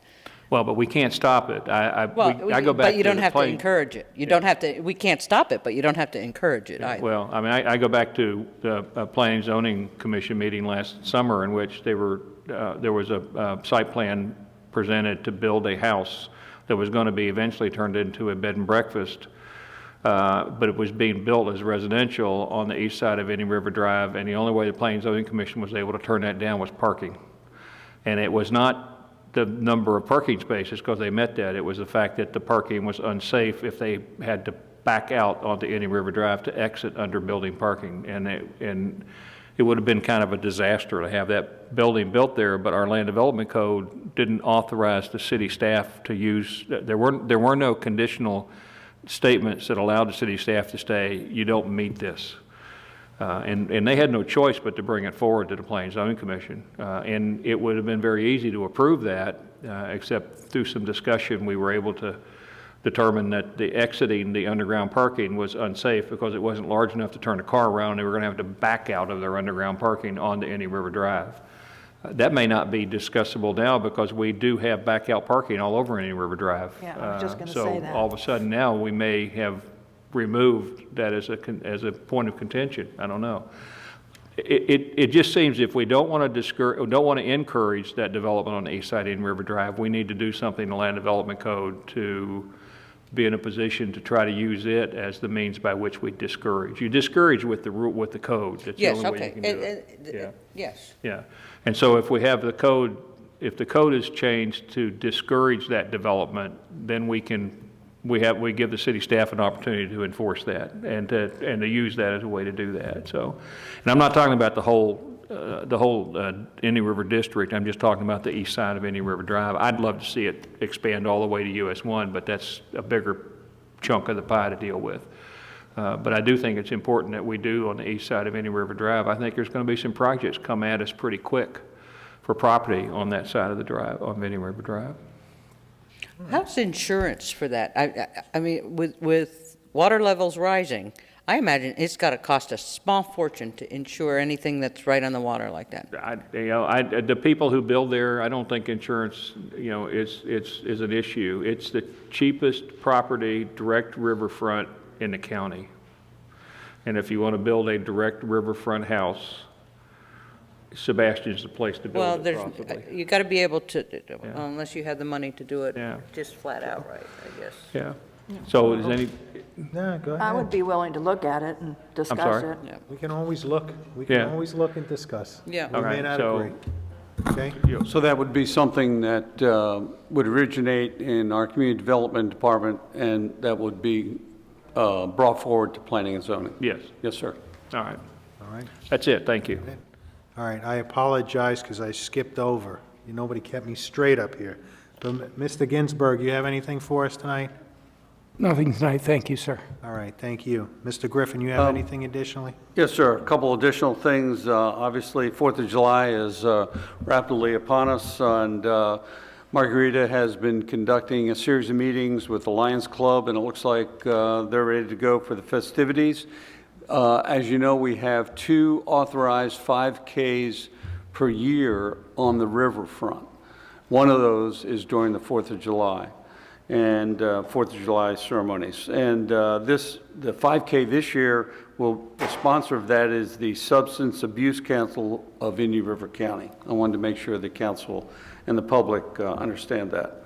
Well, but we can't stop it. I go back but you to don't the have to Plains. encourage it. You don't have to. We can't stop it, but you don't have to encourage it either. Well, I mean, I go back to the Planning and Zoning Commission meeting last summer in which there was a site plan presented to build a house that was going to be eventually turned into a bed and breakfast, but it was being built as residential on the east side of Indian River Drive, and the only way the Planning and Zoning Commission was able to turn that down was parking. And it was not the number of parking spaces, because they met that. It was the fact that the parking was unsafe if they had to back out onto Indian River Drive to exit under building parking. And it would have been kind of a disaster to have that building built there, but our land development code didn't authorize the city staff to use, there were no conditional statements that allowed the city staff to say, you don't meet this. And they had no choice but to bring it forward to the Planning and Zoning Commission. And it would have been very easy to approve that, except through some discussion we were able to determine that the exiting the underground parking was unsafe because it wasn't large enough to turn a car around. They were going to have to back out of their underground parking onto Indian River Drive. That may not be discussable now because we do have back out parking all over Indian River Drive. Yeah, I was just going to so say that. all of a sudden now we may have removed that as a point of contention. I don't know. It just seems if we don't want to encourage that development on the east side of Indian River Drive, we need to do something in the land development code to be in a position to try to use it as the means by which we discourage. You discourage with the code. That's Yes, the only way okay. you can do it. Yes. Yeah. And so if we have the code, if the code is changed to discourage that development, then we give the city staff an opportunity to enforce that and to use that as a way to do that. So, and I'm not talking about the whole Indian River District. I'm just talking about the east side of Indian River Drive. I'd love to see it expand all the way to US 1, but that's a bigger chunk of the pie to deal with. But I do think it's important that we do on the east side of Indian River Drive. I think there's going to be some projects come at us pretty quick for property on that side of the drive, on Indian River Drive. How's insurance for that? I mean, with water levels rising, I imagine it's got to cost a small fortune to insure anything that's right on the water like that. The people who build there, I don't think insurance, is an issue. It's the cheapest property, direct riverfront in the county. And if you want to build a direct riverfront house, Sebastian's the place to build it, possibly. You got to be able to, unless you have the money to do it just flat out right, I guess. Yeah. So is any? No, go ahead. I would be willing to look at it and discuss sorry? it. We can always look. We can always look and discuss. Yeah. We All may right, not so- agree. Okay? So that would be something that would originate in our community development department, and that would be brought forward to planning and zoning. Yes. Yes, sir. All right. All right. That's it. Thank you. All right, I apologize because I skipped over. Nobody kept me straight up here. But Mr. Ginsburg, you have anything for us tonight? Nothing tonight, thank you, sir. All right, thank you. Mr. Griffin, you have anything additionally? Yes, sir. A couple additional things. Obviously, 4th of July is rapidly upon us, and Margarita has been conducting a series of meetings with the Lions Club, and it looks like they're ready to go for the festivities. As you know, we have 2 authorized 5Ks per year on the riverfront. One of those is during the 4th of July and 4th of July ceremonies. And the 5K this year, the sponsor of that is the Substance Abuse Council of Indian River County. I wanted to make sure the council and the public understand that.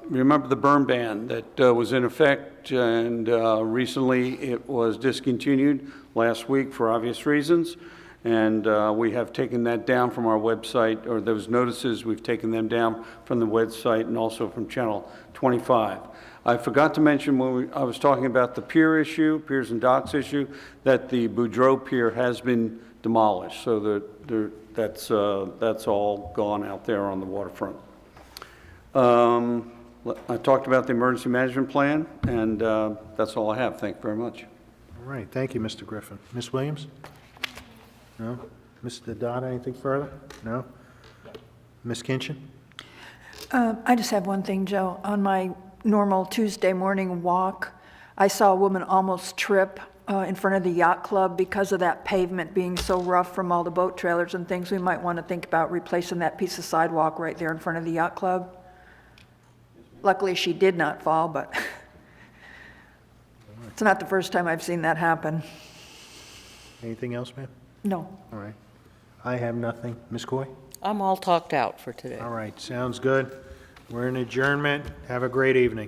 Remember the burn ban that was in effect, and recently it was discontinued last week for obvious reasons. And we have taken that down from our website, or those notices, we've taken them down from the website and also from Channel 25. I forgot to mention when I was talking about the pier issue, piers and docks issue, that the Boudreaux Pier has been demolished. So that's all gone out there on the waterfront. I talked about the emergency management plan, and that's all I have. Thank you very much. All right, thank you, Mr. Griffin. Ms. Williams? No? Mr. Dada, anything further? No? Ms. Kinchin? I just have one thing, Joe. On my normal Tuesday morning walk, I saw a woman almost trip in front of the yacht club because of that pavement being so rough from all the boat trailers and things. We might want to think about replacing that piece of sidewalk right there in front of the yacht club. Luckily, she did not fall, but it's not the first time I've seen that happen. Anything else, ma'am? No. All right. I have nothing. Ms. Coy? I'm all talked out for today. All right, sounds good. We're in adjournment. Have a great evening.